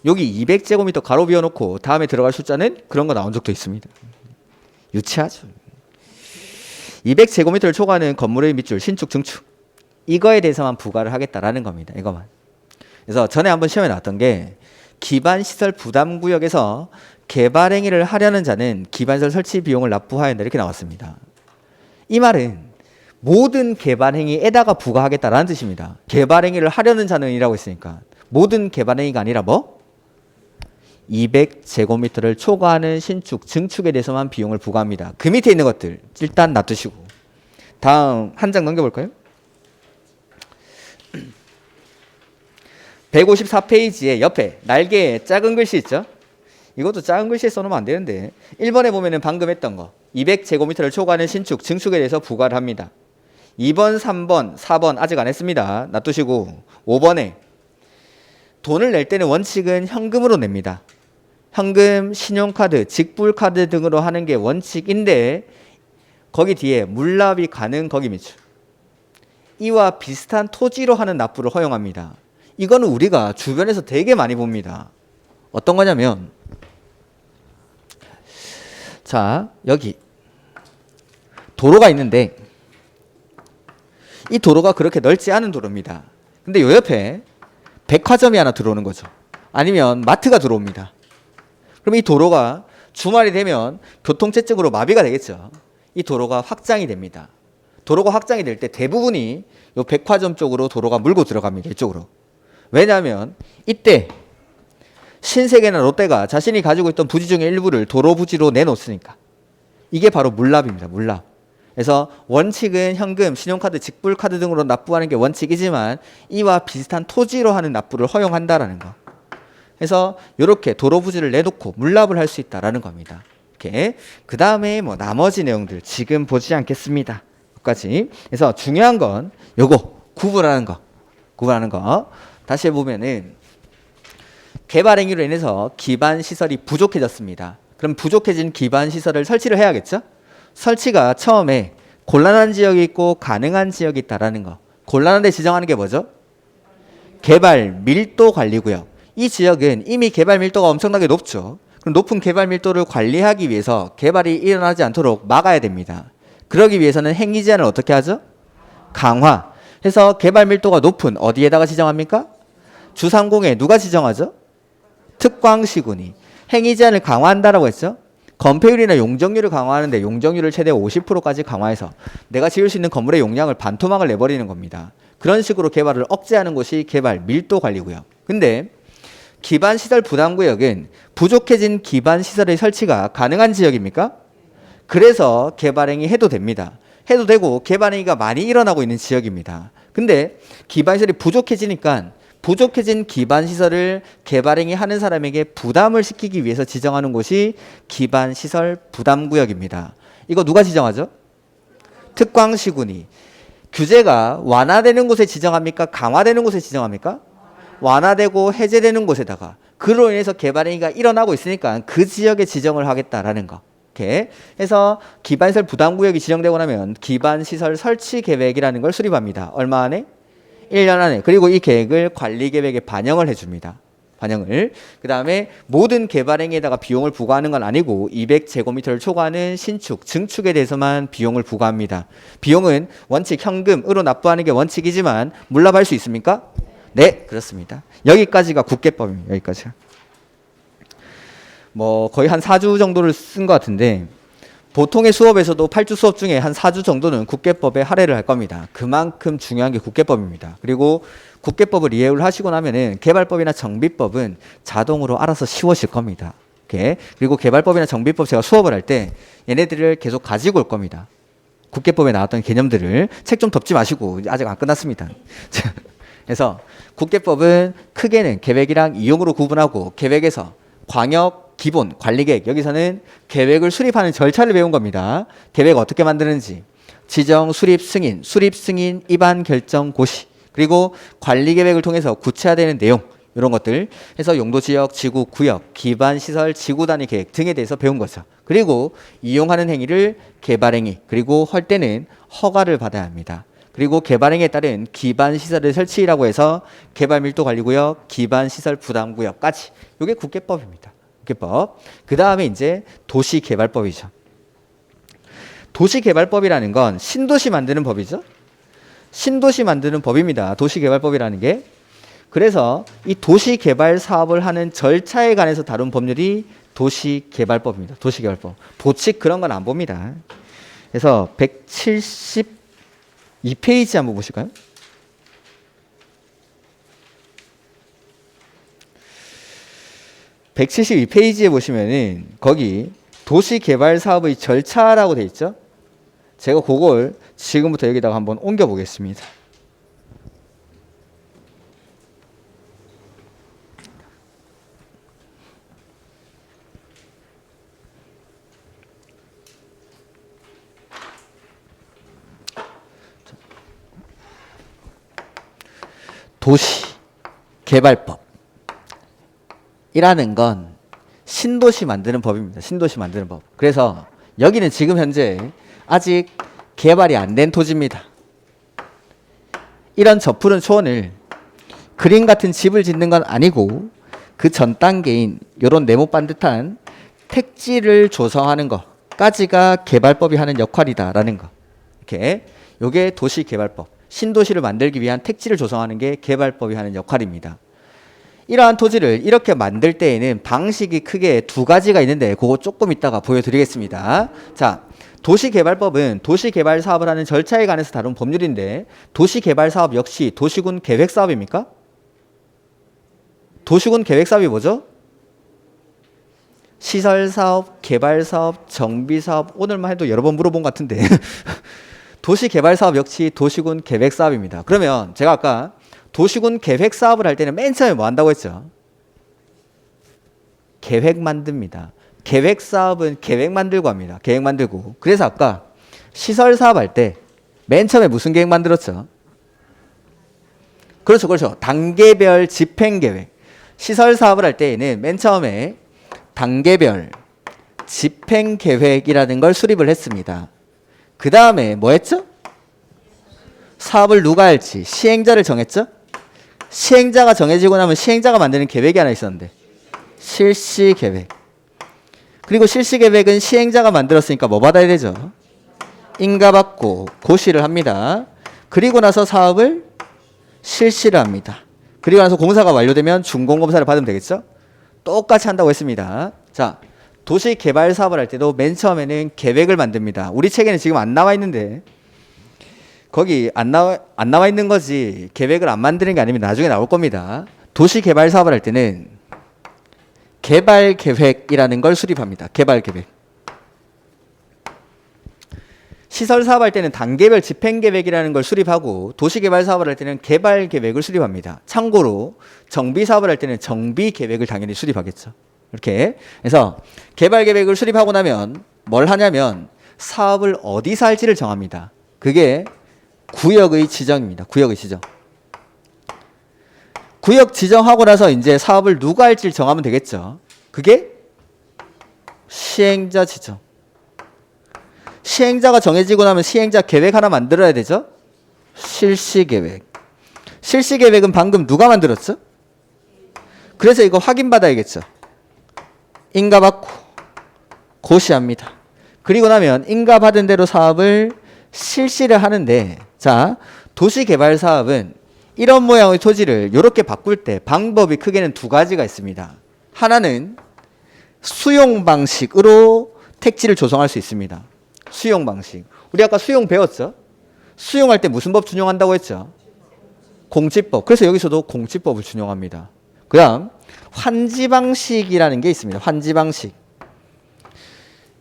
Speaker 1: 여기 200제곱미터 가로 비워놓고 다음에 들어갈 숫자는 그런 거 나온 적도 있습니다. 유치하죠. 200제곱미터를 초과하는 건물의 밑줄, 신축, 증축. 이거에 대해서만 부과를 하겠다라는 겁니다. 이거만. 그래서 전에 한번 시험에 나왔던 게 기반시설 부담구역에서 개발행위를 하려는 자는 기반시설 설치 비용을 납부해야 한다 이렇게 나왔습니다. 이 말은 모든 개발행위에다가 부과하겠다라는 뜻입니다. 개발행위를 하려는 자는 이라고 했으니까 모든 개발행위가 아니라 뭐? 200제곱미터를 초과하는 신축, 증축에 대해서만 비용을 부과합니다. 그 밑에 있는 것들 일단 놔두시고 다음 한 장 넘겨볼까요? 154페이지에 옆에 날개에 작은 글씨 있죠? 이것도 작은 글씨에 써놓으면 안 되는데 1번에 보면은 방금 했던 거 200제곱미터를 초과하는 신축, 증축에 대해서 부과를 합니다. 2번, 3번, 4번 아직 안 했습니다. 놔두시고 5번에 돈을 낼 때는 원칙은 현금으로 냅니다. 현금, 신용카드, 직불카드 등으로 하는 게 원칙인데 거기 뒤에 물납이 가능 거기 밑줄. 이와 비슷한 토지로 하는 납부를 허용합니다. 이거는 우리가 주변에서 되게 많이 봅니다. 어떤 거냐면 자 여기 도로가 있는데 이 도로가 그렇게 넓지 않은 도로입니다. 근데 요 옆에 백화점이 하나 들어오는 거죠. 아니면 마트가 들어옵니다. 그럼 이 도로가 주말이 되면 교통체증으로 마비가 되겠죠. 이 도로가 확장이 됩니다. 도로가 확장이 될 때 대부분이 요 백화점 쪽으로 도로가 물고 들어갑니다. 이쪽으로. 왜냐하면 이때 신세계나 롯데가 자신이 가지고 있던 부지 중의 일부를 도로 부지로 내놓습니까? 이게 바로 물납입니다. 물납. 그래서 원칙은 현금, 신용카드, 직불카드 등으로 납부하는 게 원칙이지만 이와 비슷한 토지로 하는 납부를 허용한다라는 거. 그래서 이렇게 도로 부지를 내놓고 물납을 할 수 있다라는 겁니다. 이렇게 그 다음에 뭐 나머지 내용들 지금 보지 않겠습니다. 여기까지. 그래서 중요한 건 요거 구분하는 거. 구분하는 거. 다시 해보면은 개발행위로 인해서 기반시설이 부족해졌습니다. 그럼 부족해진 기반시설을 설치를 해야겠죠? 설치가 처음에 곤란한 지역이 있고 가능한 지역이 있다라는 거. 곤란한 데 지정하는 게 뭐죠? 개발 밀도 관리구역. 이 지역은 이미 개발 밀도가 엄청나게 높죠. 그럼 높은 개발 밀도를 관리하기 위해서 개발이 일어나지 않도록 막아야 됩니다. 그러기 위해서는 행위 제한을 어떻게 하죠? 강화. 해서 개발 밀도가 높은 어디에다가 지정합니까? 주상공에 누가 지정하죠? 특광시군이. 행위 제한을 강화한다라고 했죠? 건폐율이나 용적률을 강화하는데 용적률을 최대 50%까지 강화해서 내가 지을 수 있는 건물의 용량을 반토막을 내버리는 겁니다. 그런 식으로 개발을 억제하는 것이 개발 밀도 관리구역. 근데 기반시설 부담구역은 부족해진 기반시설의 설치가 가능한 지역입니까? 그래서 개발행위 해도 됩니다. 해도 되고 개발행위가 많이 일어나고 있는 지역입니다. 근데 기반시설이 부족해지니까 부족해진 기반시설을 개발행위 하는 사람에게 부담을 시키기 위해서 지정하는 곳이 기반시설 부담구역입니다. 이거 누가 지정하죠? 특광시군이. 규제가 완화되는 곳에 지정합니까? 강화되는 곳에 지정합니까? 완화되고 해제되는 곳에다가 그로 인해서 개발행위가 일어나고 있으니까 그 지역에 지정을 하겠다라는 거. 이렇게 해서 기반시설 부담구역이 지정되고 나면 기반시설 설치 계획이라는 걸 수립합니다. 얼마 안에? 1년 안에. 그리고 이 계획을 관리계획에 반영을 해줍니다. 반영을. 그 다음에 모든 개발행위에다가 비용을 부과하는 건 아니고 200제곱미터를 초과하는 신축, 증축에 대해서만 비용을 부과합니다. 비용은 원칙 현금으로 납부하는 게 원칙이지만 물납할 수 있습니까? 네, 그렇습니다. 여기까지가 국계법입니다. 여기까지. 뭐 거의 한 4주 정도를 쓴 것 같은데 보통의 수업에서도 8주 수업 중에 한 4주 정도는 국계법에 할애를 할 겁니다. 그만큼 중요한 게 국계법입니다. 그리고 국계법을 이해를 하시고 나면은 개발법이나 정비법은 자동으로 알아서 쉬워질 겁니다. 이렇게. 그리고 개발법이나 정비법 제가 수업을 할 때 얘네들을 계속 가지고 올 겁니다. 국계법에 나왔던 개념들을. 책 좀 덮지 마시고 아직 안 끝났습니다. 그래서 국계법은 크게는 계획이랑 이용으로 구분하고 계획에서 광역 기본 관리계획, 여기서는 계획을 수립하는 절차를 배운 겁니다. 계획 어떻게 만드는지, 지정, 수립, 승인, 입안 결정, 고시, 그리고 관리계획을 통해서 구체화되는 내용, 이런 것들 해서 용도 지역, 지구, 구역, 기반 시설, 지구 단위 계획 등에 대해서 배운 거죠. 그리고 이용하는 행위를 개발행위, 그리고 할 때는 허가를 받아야 합니다. 그리고 개발행위에 따른 기반 시설의 설치라고 해서 개발 밀도 관리 구역, 기반 시설 부담 구역까지 이게 국계법입니다. 국계법. 그 다음에 이제 도시개발법이죠. 도시개발법이라는 건 신도시 만드는 법이죠. 신도시 만드는 법입니다. 도시개발법이라는 게. 그래서 이 도시개발 사업을 하는 절차에 관해서 다룬 법률이 도시개발법입니다. 도시개발법. 보칙 그런 건 안 봅니다. 그래서 172페이지 한번 보실까요? (172페이지에) 보시면은 거기 도시개발 사업의 절차라고 돼 있죠. 제가 그걸 지금부터 여기다가 한번 옮겨 보겠습니다. 도시개발법이라는 건 신도시 만드는 법입니다. 신도시 만드는 법. 그래서 여기는 지금 현재 아직 개발이 안 된 토지입니다. 이런 저푸른 초원을 그림 같은 집을 짓는 건 아니고 그 전 단계인 이런 네모 반듯한 택지를 조성하는 것까지가 개발법이 하는 역할이다라는 거. 이렇게 요게 도시개발법. 신도시를 만들기 위한 택지를 조성하는 게 개발법이 하는 역할입니다. 이러한 토지를 이렇게 만들 때에는 방식이 크게 두 가지가 있는데 그거 조금 이따가 보여드리겠습니다. 자, 도시개발법은 도시개발 사업을 하는 절차에 관해서 다룬 법률인데 도시개발 사업 역시 도시군 계획 사업입니까? 도시군 계획 사업이 뭐죠? 시설 사업, 개발 사업, 정비 사업 오늘만 해도 여러 번 물어본 것 같은데 도시개발 사업 역시 도시군 계획 사업입니다. 그러면 제가 아까 도시군 계획 사업을 할 때는 맨 처음에 뭐 한다고 했죠? 계획 만듭니다. 계획 사업은 계획 만들고 합니다. 계획 만들고. 그래서 아까 시설 사업 할 때 맨 처음에 무슨 계획 만들었죠? 그렇죠, 그렇죠. 단계별 집행 계획. 시설 사업을 할 때에는 맨 처음에 단계별 집행 계획이라는 걸 수립을 했습니다. 그 다음에 뭐 했죠? 사업을 누가 할지 시행자를 정했죠? 시행자가 정해지고 나면 시행자가 만드는 계획이 하나 있었는데 실시계획. 그리고 실시계획은 시행자가 만들었으니까 뭐 받아야 되죠? 인가받고 고시를 합니다. 그리고 나서 사업을 실시를 합니다. 그리고 나서 공사가 완료되면 준공검사를 받으면 되겠죠? 똑같이 한다고 했습니다. 자, 도시개발 사업을 할 때도 맨 처음에는 계획을 만듭니다. 우리 책에는 지금 안 나와 있는데 거기 안 나와 있는 거지 계획을 안 만드는 게 아니면 나중에 나올 겁니다. 도시개발 사업을 할 때는 개발계획이라는 걸 수립합니다. 개발계획. 시설 사업 할 때는 단계별 집행계획이라는 걸 수립하고 도시개발 사업을 할 때는 개발계획을 수립합니다. 참고로 정비 사업을 할 때는 정비계획을 당연히 수립하겠죠. 이렇게 해서 개발계획을 수립하고 나면 뭘 하냐면 사업을 어디서 할지를 정합니다. 그게 구역의 지정입니다. 구역의 지정. 구역 지정하고 나서 이제 사업을 누가 할지를 정하면 되겠죠. 그게 시행자 지정. 시행자가 정해지고 나면 시행자 계획 하나 만들어야 되죠. 실시계획. 실시계획은 방금 누가 만들었죠? 그래서 이거 확인받아야겠죠. 인가받고 고시합니다. 그리고 나면 인가받은 대로 사업을 실시를 하는데, 자, 도시개발 사업은 이런 모양의 토지를 이렇게 바꿀 때 방법이 크게는 두 가지가 있습니다. 하나는 수용 방식으로 택지를 조성할 수 있습니다. 수용 방식. 우리 아까 수용 배웠죠? 수용할 때 무슨 법 준용한다고 했죠? 공지법. 그래서 여기서도 공지법을 준용합니다. 그 다음 환지 방식이라는 게 있습니다. 환지 방식.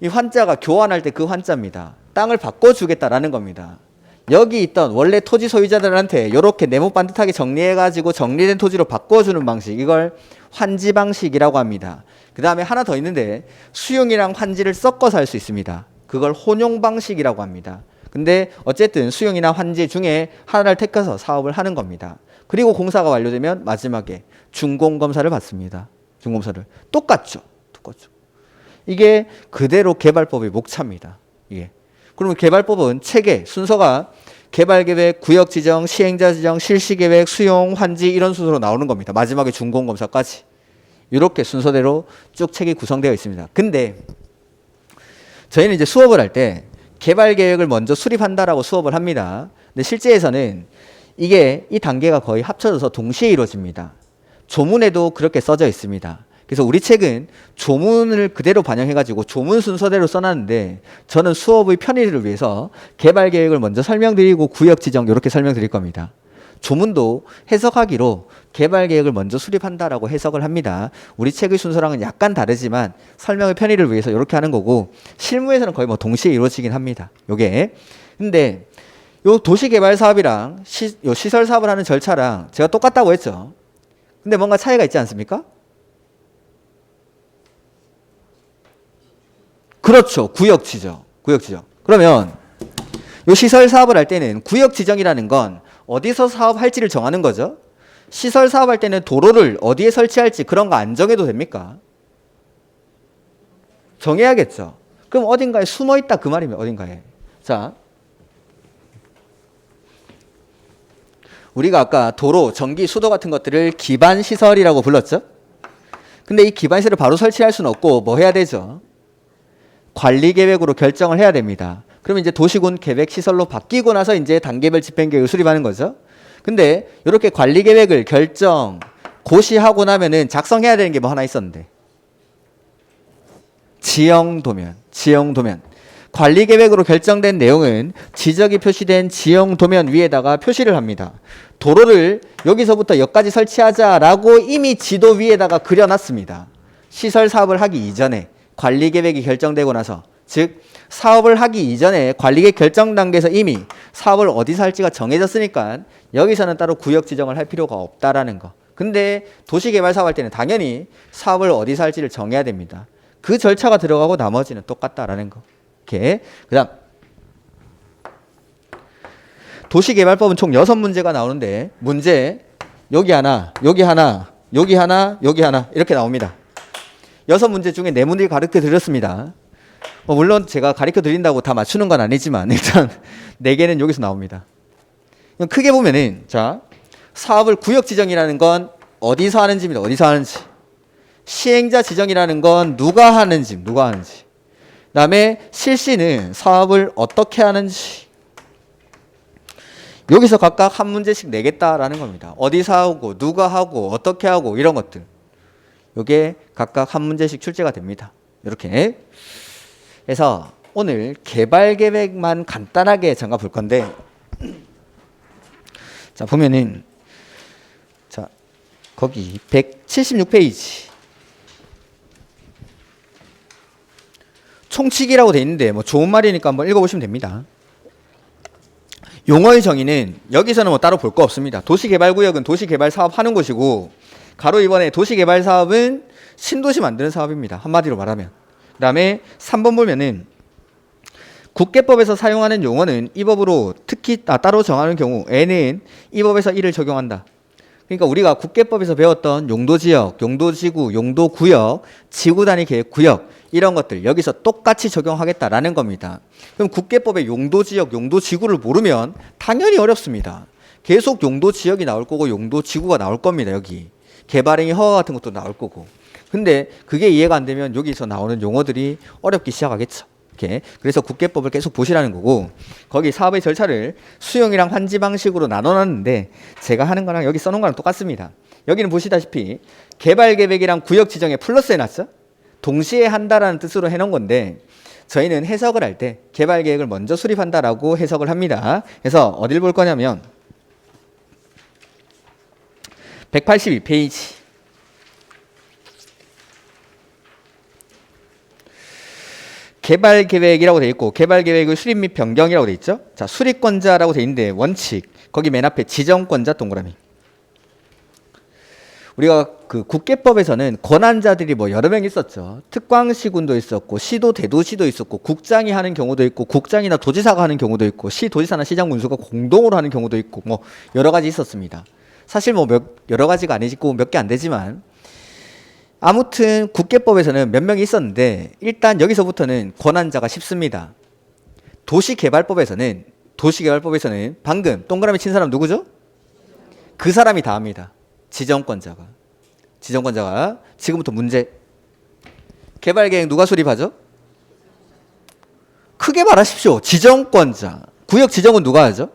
Speaker 1: 이 환자가 교환할 때 그 환자입니다. 땅을 바꿔주겠다라는 겁니다. 여기 있던 원래 토지 소유자들한테 이렇게 네모 반듯하게 정리해가지고 정리된 토지로 바꿔주는 방식, 이걸 환지 방식이라고 합니다. 그 다음에 하나 더 있는데 수용이랑 환지를 섞어서 할 수 있습니다. 그걸 혼용 방식이라고 합니다. 근데 어쨌든 수용이나 환지 중에 하나를 택해서 사업을 하는 겁니다. 그리고 공사가 완료되면 마지막에 준공검사를 받습니다. 준공검사를. 똑같죠. 똑같죠. 이게 그대로 개발법의 목차입니다. 예. 그러면 개발법은 체계, 순서가 개발계획, 구역지정, 시행자지정, 실시계획, 수용, 환지 이런 순서로 나오는 겁니다. 마지막에 준공검사까지. 이렇게 순서대로 쭉 책이 구성되어 있습니다. 근데 저희는 이제 수업을 할 때 개발계획을 먼저 수립한다라고 수업을 합니다. 근데 실제에서는 이게 이 단계가 거의 합쳐져서 동시에 이루어집니다. 조문에도 그렇게 써져 있습니다. 그래서 우리 책은 조문을 그대로 반영해가지고 조문 순서대로 써놨는데 저는 수업의 편의를 위해서 개발 계획을 먼저 설명드리고 구역 지정 이렇게 설명드릴 겁니다. 조문도 해석하기로 개발 계획을 먼저 수립한다라고 해석을 합니다. 우리 책의 순서랑은 약간 다르지만 설명의 편의를 위해서 이렇게 하는 거고 실무에서는 거의 뭐 동시에 이루어지긴 합니다. 요게. 근데 요 도시개발 사업이랑 요 시설 사업을 하는 절차랑 제가 똑같다고 했죠. 근데 뭔가 차이가 있지 않습니까? 그렇죠. 구역 지정. 구역 지정. 그러면 요 시설 사업을 할 때는 구역 지정이라는 건 어디서 사업할지를 정하는 거죠. 시설 사업할 때는 도로를 어디에 설치할지 그런 거 안 정해도 됩니까? 정해야겠죠. 그럼 어딘가에 숨어 있다 그 말입니다. 어딘가에. 자, 우리가 아까 도로, 전기, 수도 같은 것들을 기반 시설이라고 불렀죠. 근데 이 기반 시설을 바로 설치할 수는 없고 뭐 해야 되죠? 관리 계획으로 결정을 해야 됩니다. 그러면 이제 도시군 계획 시설로 바뀌고 나서 이제 단계별 집행 계획을 수립하는 거죠. 근데 이렇게 관리 계획을 결정, 고시하고 나면은 작성해야 되는 게 뭐 하나 있었는데. 지형 도면, 지형 도면. 관리 계획으로 결정된 내용은 지적이 표시된 지형 도면 위에다가 표시를 합니다. 도로를 여기서부터 여기까지 설치하자라고 이미 지도 위에다가 그려놨습니다. 시설 사업을 하기 이전에 관리 계획이 결정되고 나서, 즉 사업을 하기 이전에 관리계획 결정 단계에서 이미 사업을 어디서 할지가 정해졌으니까 여기서는 따로 구역 지정을 할 필요가 없다라는 거. 근데 도시개발 사업 할 때는 당연히 사업을 어디서 할지를 정해야 됩니다. 그 절차가 들어가고 나머지는 똑같다라는 거. 이렇게. 그다음 도시개발법은 총 6문제가 나오는데 문제 여기 하나, 여기 하나, 여기 하나, 여기 하나 이렇게 나옵니다. 6문제 중에 4문제 가르쳐 드렸습니다. 물론 제가 가르쳐 드린다고 다 맞추는 건 아니지만 일단 4개는 여기서 나옵니다. 크게 보면은 자, 사업을 구역 지정이라는 건 어디서 하는지입니다. 어디서 하는지. 시행자 지정이라는 건 누가 하는지, 누가 하는지. 그다음에 실시는 사업을 어떻게 하는지. 여기서 각각 한 문제씩 내겠다라는 겁니다. 어디서 하고, 누가 하고, 어떻게 하고 이런 것들. 이게 각각 한 문제씩 출제가 됩니다. 이렇게. 그래서 오늘 개발 계획만 간단하게 잠깐 볼 건데, 자 보면은 자 거기 176페이지 총칙이라고 돼 있는데 뭐 좋은 말이니까 한번 읽어보시면 됩니다. 용어의 정의는 여기서는 뭐 따로 볼 거 없습니다. 도시개발구역은 도시개발 사업 하는 곳이고, 가로 2번에 도시개발 사업은 신도시 만드는 사업입니다. 한마디로 말하면. 그 다음에 3번 보면은 국계법에서 사용하는 용어는 이 법으로 특히 따로 정하는 경우에는 이 법에서 이를 적용한다. 그러니까 우리가 국계법에서 배웠던 용도지역, 용도지구, 용도구역, 지구단위 계획구역 이런 것들 여기서 똑같이 적용하겠다라는 겁니다. 그럼 국계법의 용도지역, 용도지구를 모르면 당연히 어렵습니다. 계속 용도지역이 나올 거고 용도지구가 나올 겁니다. 여기 개발행위 허가 같은 것도 나올 거고. 근데 그게 이해가 안 되면 여기서 나오는 용어들이 어렵기 시작하겠죠. 이렇게. 그래서 국계법을 계속 보시라는 거고, 거기 사업의 절차를 수용이랑 환지 방식으로 나눠놨는데 제가 하는 거랑 여기 써놓은 거랑 똑같습니다. 여기는 보시다시피 개발 계획이랑 구역 지정에 플러스 해놨죠. 동시에 한다라는 뜻으로 해놓은 건데 저희는 해석을 할 때 개발 계획을 먼저 수립한다라고 해석을 합니다. 그래서 어딜 볼 거냐면 182페이지 개발 계획이라고 돼 있고, 개발 계획의 수립 및 변경이라고 돼 있죠. 자, 수립권자라고 돼 있는데 원칙 거기 맨 앞에 지정권자 동그라미. 우리가 그 국계법에서는 권한자들이 뭐 여러 명 있었죠. 특광시군도 있었고, 시도 대도시도 있었고, 국장이 하는 경우도 있고, 국장이나 도지사가 하는 경우도 있고, 시 도지사나 시장 군수가 공동으로 하는 경우도 있고, 뭐 여러 가지 있었습니다. 사실 뭐 여러 가지가 아니고 몇 개 안 되지만 아무튼 국계법에서는 몇 명이 있었는데 일단 여기서부터는 권한자가 쉽습니다. 도시개발법에서는 방금 동그라미 친 사람 누구죠? 그 사람이 다 합니다. 지정권자가. 지금부터 문제. 개발계획 누가 수립하죠? 크게 말하십시오. 지정권자. 구역 지정은 누가 하죠?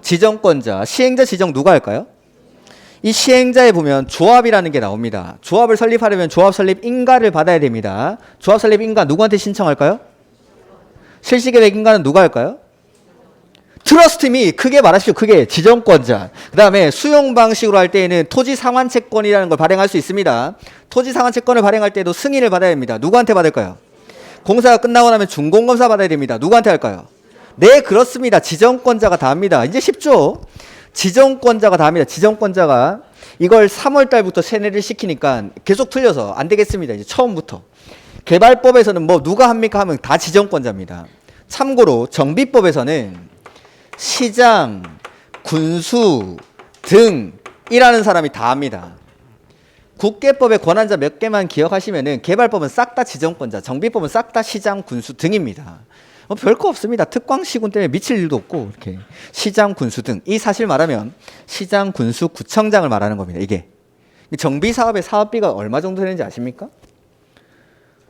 Speaker 1: 지정권자. 시행자 지정 누가 할까요? 이 시행자에 보면 조합이라는 게 나옵니다. 조합을 설립하려면 조합 설립 인가를 받아야 됩니다. 조합 설립 인가 누구한테 신청할까요? 실시계획 인가는 누가 할까요? 트러스트미. 크게 말하십시오. 크게. 지정권자. 그 다음에 수용 방식으로 할 때에는 토지 상환채권이라는 걸 발행할 수 있습니다. 토지 상환채권을 발행할 때도 승인을 받아야 됩니다. 누구한테 받을까요? 공사가 끝나고 나면 준공검사 받아야 됩니다. 누구한테 할까요? 네, 그렇습니다. 지정권자가 다 합니다. 이제 쉽죠? 지정권자가 다 합니다. 지정권자가 이걸 3월 달부터 세뇌를 시키니까 계속 틀려서 안 되겠습니다. 이제 처음부터. 개발법에서는 뭐 누가 합니까 하면 다 지정권자입니다. 참고로 정비법에서는 시장, 군수 등이라는 사람이 다 합니다. 국계법의 권한자 몇 개만 기억하시면은 개발법은 싹 다 지정권자, 정비법은 싹 다 시장, 군수 등입니다. 별거 없습니다. 특광시군 때문에 미칠 일도 없고 이렇게 시장, 군수 등. 이 사실 말하면 시장, 군수, 구청장을 말하는 겁니다. 이게 정비 사업의 사업비가 얼마 정도 되는지 아십니까?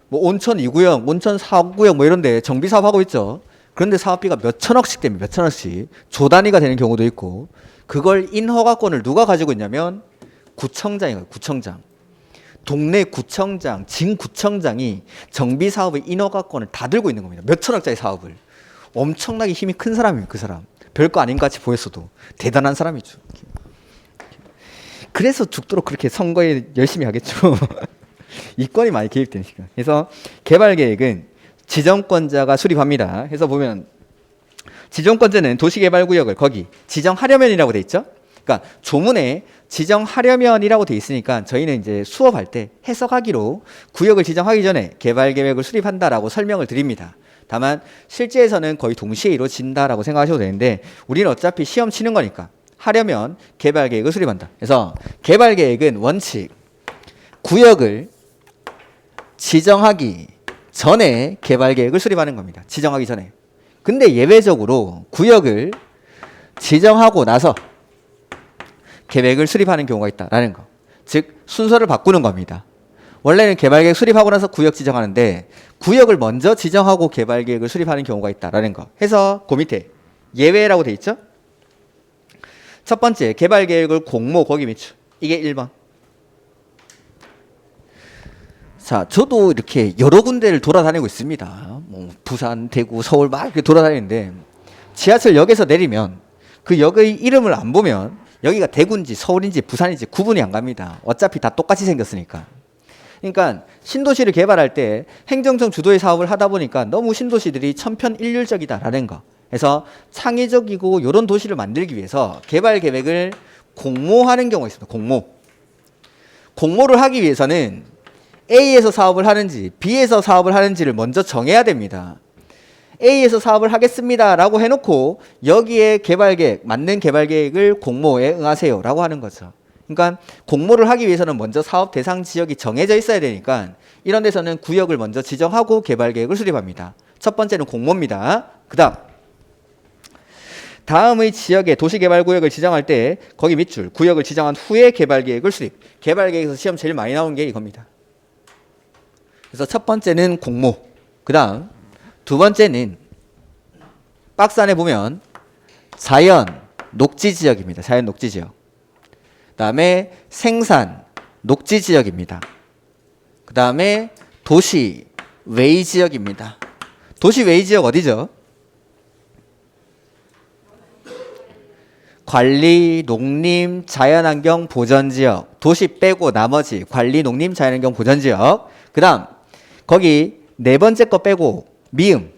Speaker 1: 뭐 온천 2구역, 온천 4구역 뭐 이런데 정비 사업 하고 있죠. 그런데 사업비가 몇 천억씩 됩니다. 몇 천억씩. 조 단위가 되는 경우도 있고 그걸 인허가권을 누가 가지고 있냐면 구청장이에요. 구청장. 동네 구청장, 진구청장이 정비 사업의 인허가권을 다 들고 있는 겁니다. 몇 천억짜리 사업을. 엄청나게 힘이 큰 사람이에요. 그 사람. 별거 아닌 것 같이 보였어도 대단한 사람이죠. 그래서 죽도록 그렇게 선거에 열심히 하겠죠. 이권이 많이 개입되니까. 그래서 개발계획은 지정권자가 수립합니다. 해서 보면 지정권자는 도시개발구역을 거기 지정하려면이라고 돼 있죠. 그러니까 조문에 지정하려면이라고 돼 있으니까 저희는 이제 수업할 때 해석하기로 구역을 지정하기 전에 개발계획을 수립한다라고 설명을 드립니다. 다만 실제에서는 거의 동시에 이루어진다라고 생각하셔도 되는데 우리는 어차피 시험 치는 거니까 하려면 개발계획을 수립한다. 그래서 개발계획은 원칙 구역을 지정하기 전에 개발계획을 수립하는 겁니다. 지정하기 전에. 근데 예외적으로 구역을 지정하고 나서 계획을 수립하는 경우가 있다라는 거. 즉 순서를 바꾸는 겁니다. 원래는 개발계획 수립하고 나서 구역 지정하는데 구역을 먼저 지정하고 개발계획을 수립하는 경우가 있다라는 거. 해서 그 밑에 예외라고 돼 있죠. 첫 번째 개발계획을 공모 거기 밑줄. 이게 1번. 자, 저도 이렇게 여러 군데를 돌아다니고 있습니다. 뭐 부산, 대구, 서울 막 이렇게 돌아다니는데 지하철역에서 내리면 그 역의 이름을 안 보면 여기가 대구인지 서울인지 부산인지 구분이 안 갑니다. 어차피 다 똑같이 생겼으니까. 그러니까 신도시를 개발할 때 행정청 주도의 사업을 하다 보니까 너무 신도시들이 천편일률적이다라는 거. 그래서 창의적이고 이런 도시를 만들기 위해서 개발 계획을 공모하는 경우가 있습니다. 공모를 하기 위해서는 A에서 사업을 하는지 B에서 사업을 하는지를 먼저 정해야 됩니다. A에서 사업을 하겠습니다 라고 해놓고 여기에 개발계획, 맞는 개발계획을 공모에 응하세요 라고 하는 거죠. 그러니까 공모를 하기 위해서는 먼저 사업 대상 지역이 정해져 있어야 되니까 이런 데서는 구역을 먼저 지정하고 개발계획을 수립합니다. 첫 번째는 공모입니다. 그 다음의 지역에 도시개발구역을 지정할 때 거기 밑줄 구역을 지정한 후에 개발계획을 수립. 개발계획에서 시험 제일 많이 나오는 게 이겁니다. 그래서 첫 번째는 공모. 그 다음 두 번째는 박스 안에 보면 자연 녹지 지역입니다. 자연 녹지 지역. 그 다음에 생산 녹지 지역입니다. 그 다음에 도시 외의 지역입니다. 도시 외의 지역 어디죠? 관리, 농림, 자연환경 보전지역. 도시 빼고 나머지 관리, 농림, 자연환경 보전지역. 그 다음 거기 네 번째 거 빼고 미음.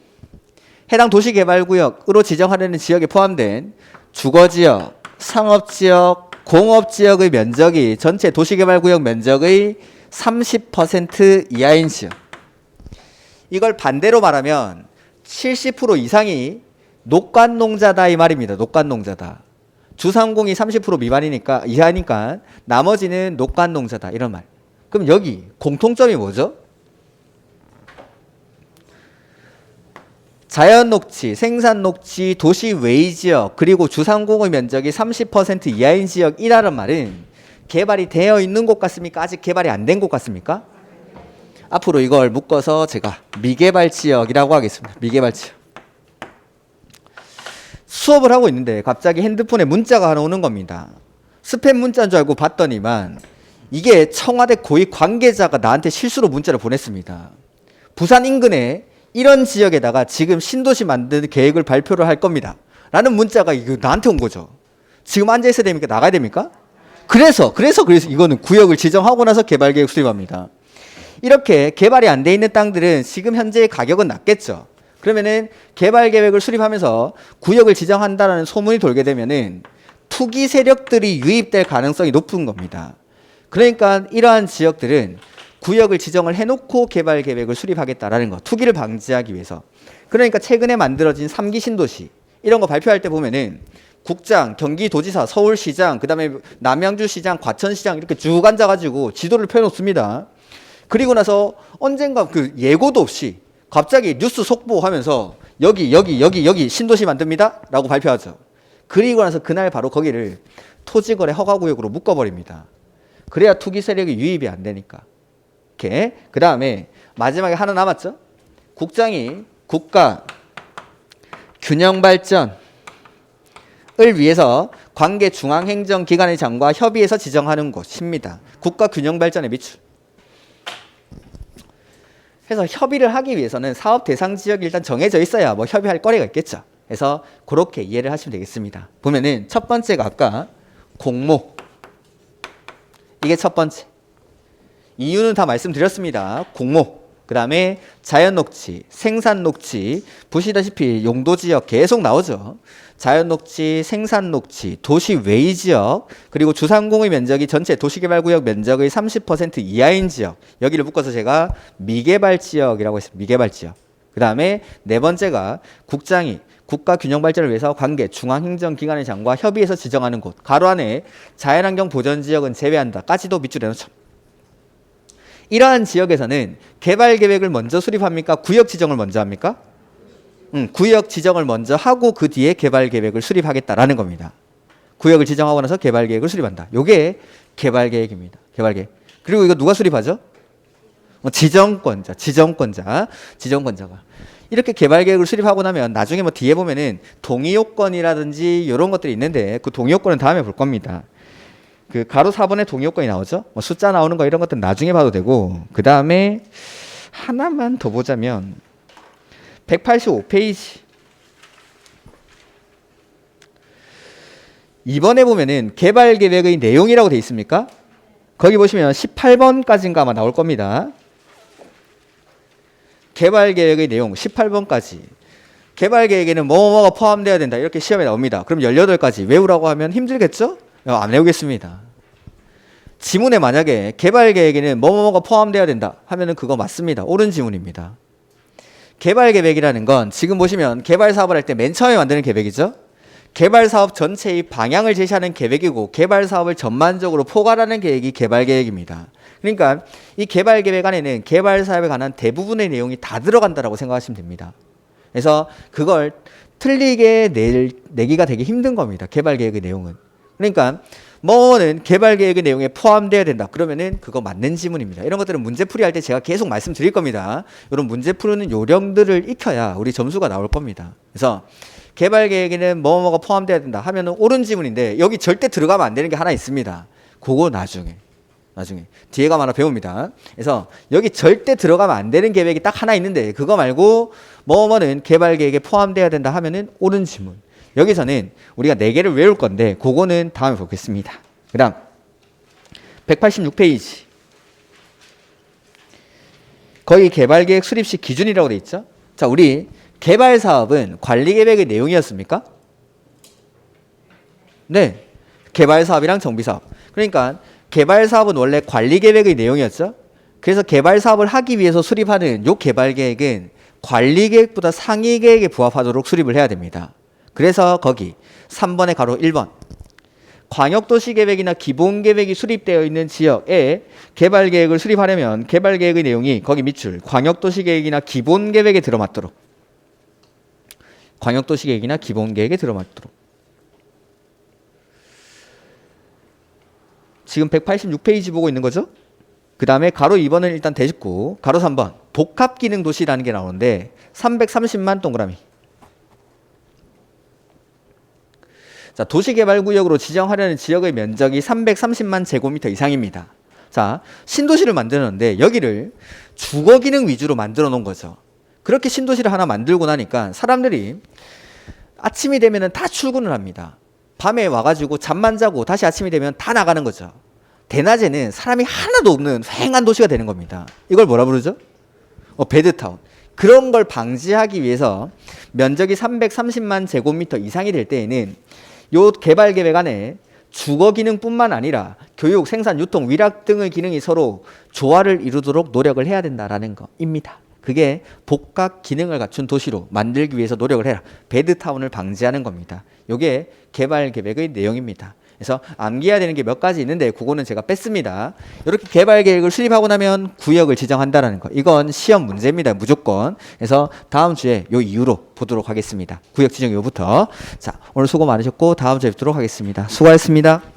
Speaker 1: 해당 도시개발구역으로 지정하려는 지역에 포함된 주거지역, 상업지역, 공업지역의 면적이 전체 도시개발구역 면적의 30% 이하인 지역. 이걸 반대로 말하면 70% 이상이 녹간농자다 이 말입니다. 녹간농자다. 주상공이 30% 미만이니까 이하니까 나머지는 녹간농자다 이런 말. 그럼 여기 공통점이 뭐죠? 자연녹지, 생산녹지, 도시 외의 지역 그리고 주상공의 면적이 30% 이하인 지역이라는 말은 개발이 되어 있는 곳 같습니까? 아직 개발이 안 된 곳 같습니까? 앞으로 이걸 묶어서 제가 미개발 지역이라고 하겠습니다. 미개발 지역. 수업을 하고 있는데 갑자기 핸드폰에 문자가 하나 오는 겁니다. 스팸 문자인 줄 알고 봤더니만 이게 청와대 고위 관계자가 나한테 실수로 문자를 보냈습니다. 부산 인근에 이런 지역에다가 지금 신도시 만드는 계획을 발표를 할 겁니다. 라는 문자가 이거 나한테 온 거죠. 지금 앉아 있어야 됩니까? 나가야 됩니까? 그래서 이거는 구역을 지정하고 나서 개발 계획 수립합니다. 이렇게 개발이 안 돼 있는 땅들은 지금 현재의 가격은 낮겠죠. 그러면은 개발 계획을 수립하면서 구역을 지정한다라는 소문이 돌게 되면은 투기 세력들이 유입될 가능성이 높은 겁니다. 그러니까 이러한 지역들은 구역을 지정을 해놓고 개발 계획을 수립하겠다라는 거. 투기를 방지하기 위해서. 그러니까 최근에 만들어진 3기 신도시 이런 거 발표할 때 보면은 국장, 경기도지사, 서울시장, 그다음에 남양주시장, 과천시장 이렇게 쭉 앉아가지고 지도를 펴놓습니다. 그리고 나서 언젠가 그 예고도 없이 갑자기 뉴스 속보하면서 여기 신도시 만듭니다 라고 발표하죠. 그리고 나서 그날 바로 거기를 토지거래 허가구역으로 묶어버립니다. 그래야 투기 세력이 유입이 안 되니까. 이렇게 그 다음에 마지막에 하나 남았죠. 국장이 국가 균형 발전을 위해서 관계 중앙행정기관의 장과 협의해서 지정하는 곳입니다. 국가 균형 발전의 미출. 그래서 협의를 하기 위해서는 사업 대상 지역이 일단 정해져 있어야 뭐 협의할 거리가 있겠죠. 그래서 그렇게 이해를 하시면 되겠습니다. 보면은 첫 번째가 아까 공모. 이게 첫 번째. 이유는 다 말씀드렸습니다. 공모. 그 다음에 자연녹지, 생산녹지, 보시다시피 용도지역 계속 나오죠. 자연녹지, 생산녹지, 도시 외의 지역, 그리고 주상공의 면적이 전체 도시개발구역 면적의 30% 이하인 지역. 여기를 묶어서 제가 미개발 지역이라고 했습니다. 미개발 지역. 그 다음에 네 번째가 국장이 국가 균형 발전을 위해서 관계 중앙행정기관의 장과 협의해서 지정하는 곳. 가로 안에 자연환경 보전 지역은 제외한다까지도 밑줄에 넣죠. 이러한 지역에서는 개발 계획을 먼저 수립합니까? 구역 지정을 먼저 합니까? 구역 지정을 먼저 하고 그 뒤에 개발 계획을 수립하겠다라는 겁니다. 구역을 지정하고 나서 개발 계획을 수립한다. 요게 개발 계획입니다. 개발 계획. 그리고 이거 누가 수립하죠? 지정권자가 이렇게 개발 계획을 수립하고 나면 나중에 뭐 뒤에 보면은 동의 요건이라든지 이런 것들이 있는데 그 동의 요건은 다음에 볼 겁니다. 그 가로 4번에 동의 요건이 나오죠. 뭐 숫자 나오는 거 이런 것들은 나중에 봐도 되고 그 다음에 하나만 더 보자면 185페이지 2번에 보면은 개발 계획의 내용이라고 돼 있습니까? 거기 보시면 18번까지인가 아마 나올 겁니다. 개발 계획의 내용 18번까지. 개발 계획에는 뭐가 포함되어야 된다. 이렇게 시험에 나옵니다. 그럼 18가지 외우라고 하면 힘들겠죠? 안 외우겠습니다. 지문에 만약에 개발 계획에는 뭐가 포함되어야 된다 하면은 그거 맞습니다. 옳은 지문입니다. 개발 계획이라는 건 지금 보시면 개발 사업을 할 때 맨 처음에 만드는 계획이죠. 개발 사업 전체의 방향을 제시하는 계획이고 개발 사업을 전반적으로 포괄하는 계획이 개발 계획입니다. 그러니까 이 개발 계획 안에는 개발 사업에 관한 대부분의 내용이 다 들어간다라고 생각하시면 됩니다. 그래서 그걸 틀리게 내기가 되게 힘든 겁니다. 개발 계획의 내용은. 그러니까 뭐는 개발 계획의 내용에 포함되어야 된다. 그러면은 그거 맞는 지문입니다. 이런 것들은 문제풀이 할 때 제가 계속 말씀드릴 겁니다. 이런 문제 푸는 요령들을 익혀야 우리 점수가 나올 겁니다. 그래서 개발 계획에는 뭐가 포함되어야 된다 하면은 옳은 지문인데 여기 절대 들어가면 안 되는 게 하나 있습니다. 그거 나중에 뒤에 가면 하나 배웁니다. 그래서 여기 절대 들어가면 안 되는 계획이 딱 하나 있는데 그거 말고 뭐는 개발 계획에 포함되어야 된다 하면은 옳은 지문. 여기서는 우리가 4개를 외울 건데 그거는 다음에 보겠습니다. 그 다음 186페이지 거기 개발계획 수립 시 기준이라고 돼 있죠. 자, 우리 개발 사업은 관리 계획의 내용이었습니까? 네. 개발 사업이랑 정비 사업. 그러니까 개발 사업은 원래 관리 계획의 내용이었죠. 그래서 개발 사업을 하기 위해서 수립하는 요 개발 계획은 관리 계획보다 상위 계획에 부합하도록 수립을 해야 됩니다. 그래서 거기 3번의 가로 1번 광역도시계획이나 기본계획이 수립되어 있는 지역에 개발계획을 수립하려면 개발계획의 내용이 거기 밑줄 광역도시계획이나 기본계획에 들어맞도록 광역도시계획이나 기본계획에 들어맞도록 지금 186페이지 보고 있는 거죠? 그 다음에 가로 2번은 일단 대집고 가로 3번 복합기능도시라는 게 나오는데 330만 동그라미. 자, 도시개발구역으로 지정하려는 지역의 면적이 330만 제곱미터 이상입니다. 자, 신도시를 만드는데 여기를 주거기능 위주로 만들어 놓은 거죠. 그렇게 신도시를 하나 만들고 나니까 사람들이 아침이 되면 다 출근을 합니다. 밤에 와가지고 잠만 자고 다시 아침이 되면 다 나가는 거죠. 대낮에는 사람이 하나도 없는 휑한 도시가 되는 겁니다. 이걸 뭐라 부르죠? 배드타운. 그런 걸 방지하기 위해서 면적이 330만 제곱미터 이상이 될 때에는 요 개발 계획 안에 주거 기능뿐만 아니라 교육, 생산, 유통, 위락 등의 기능이 서로 조화를 이루도록 노력을 해야 된다라는 거입니다. 그게 복합 기능을 갖춘 도시로 만들기 위해서 노력을 해라. 배드타운을 방지하는 겁니다. 요게 개발 계획의 내용입니다. 그래서 암기해야 되는 게 몇 가지 있는데 그거는 제가 뺐습니다. 이렇게 개발 계획을 수립하고 나면 구역을 지정한다는 거. 이건 시험 문제입니다. 무조건. 그래서 다음 주에 요 이유로 보도록 하겠습니다. 구역 지정 이후부터. 자, 오늘 수고 많으셨고 다음 주에 뵙도록 하겠습니다. 수고하셨습니다.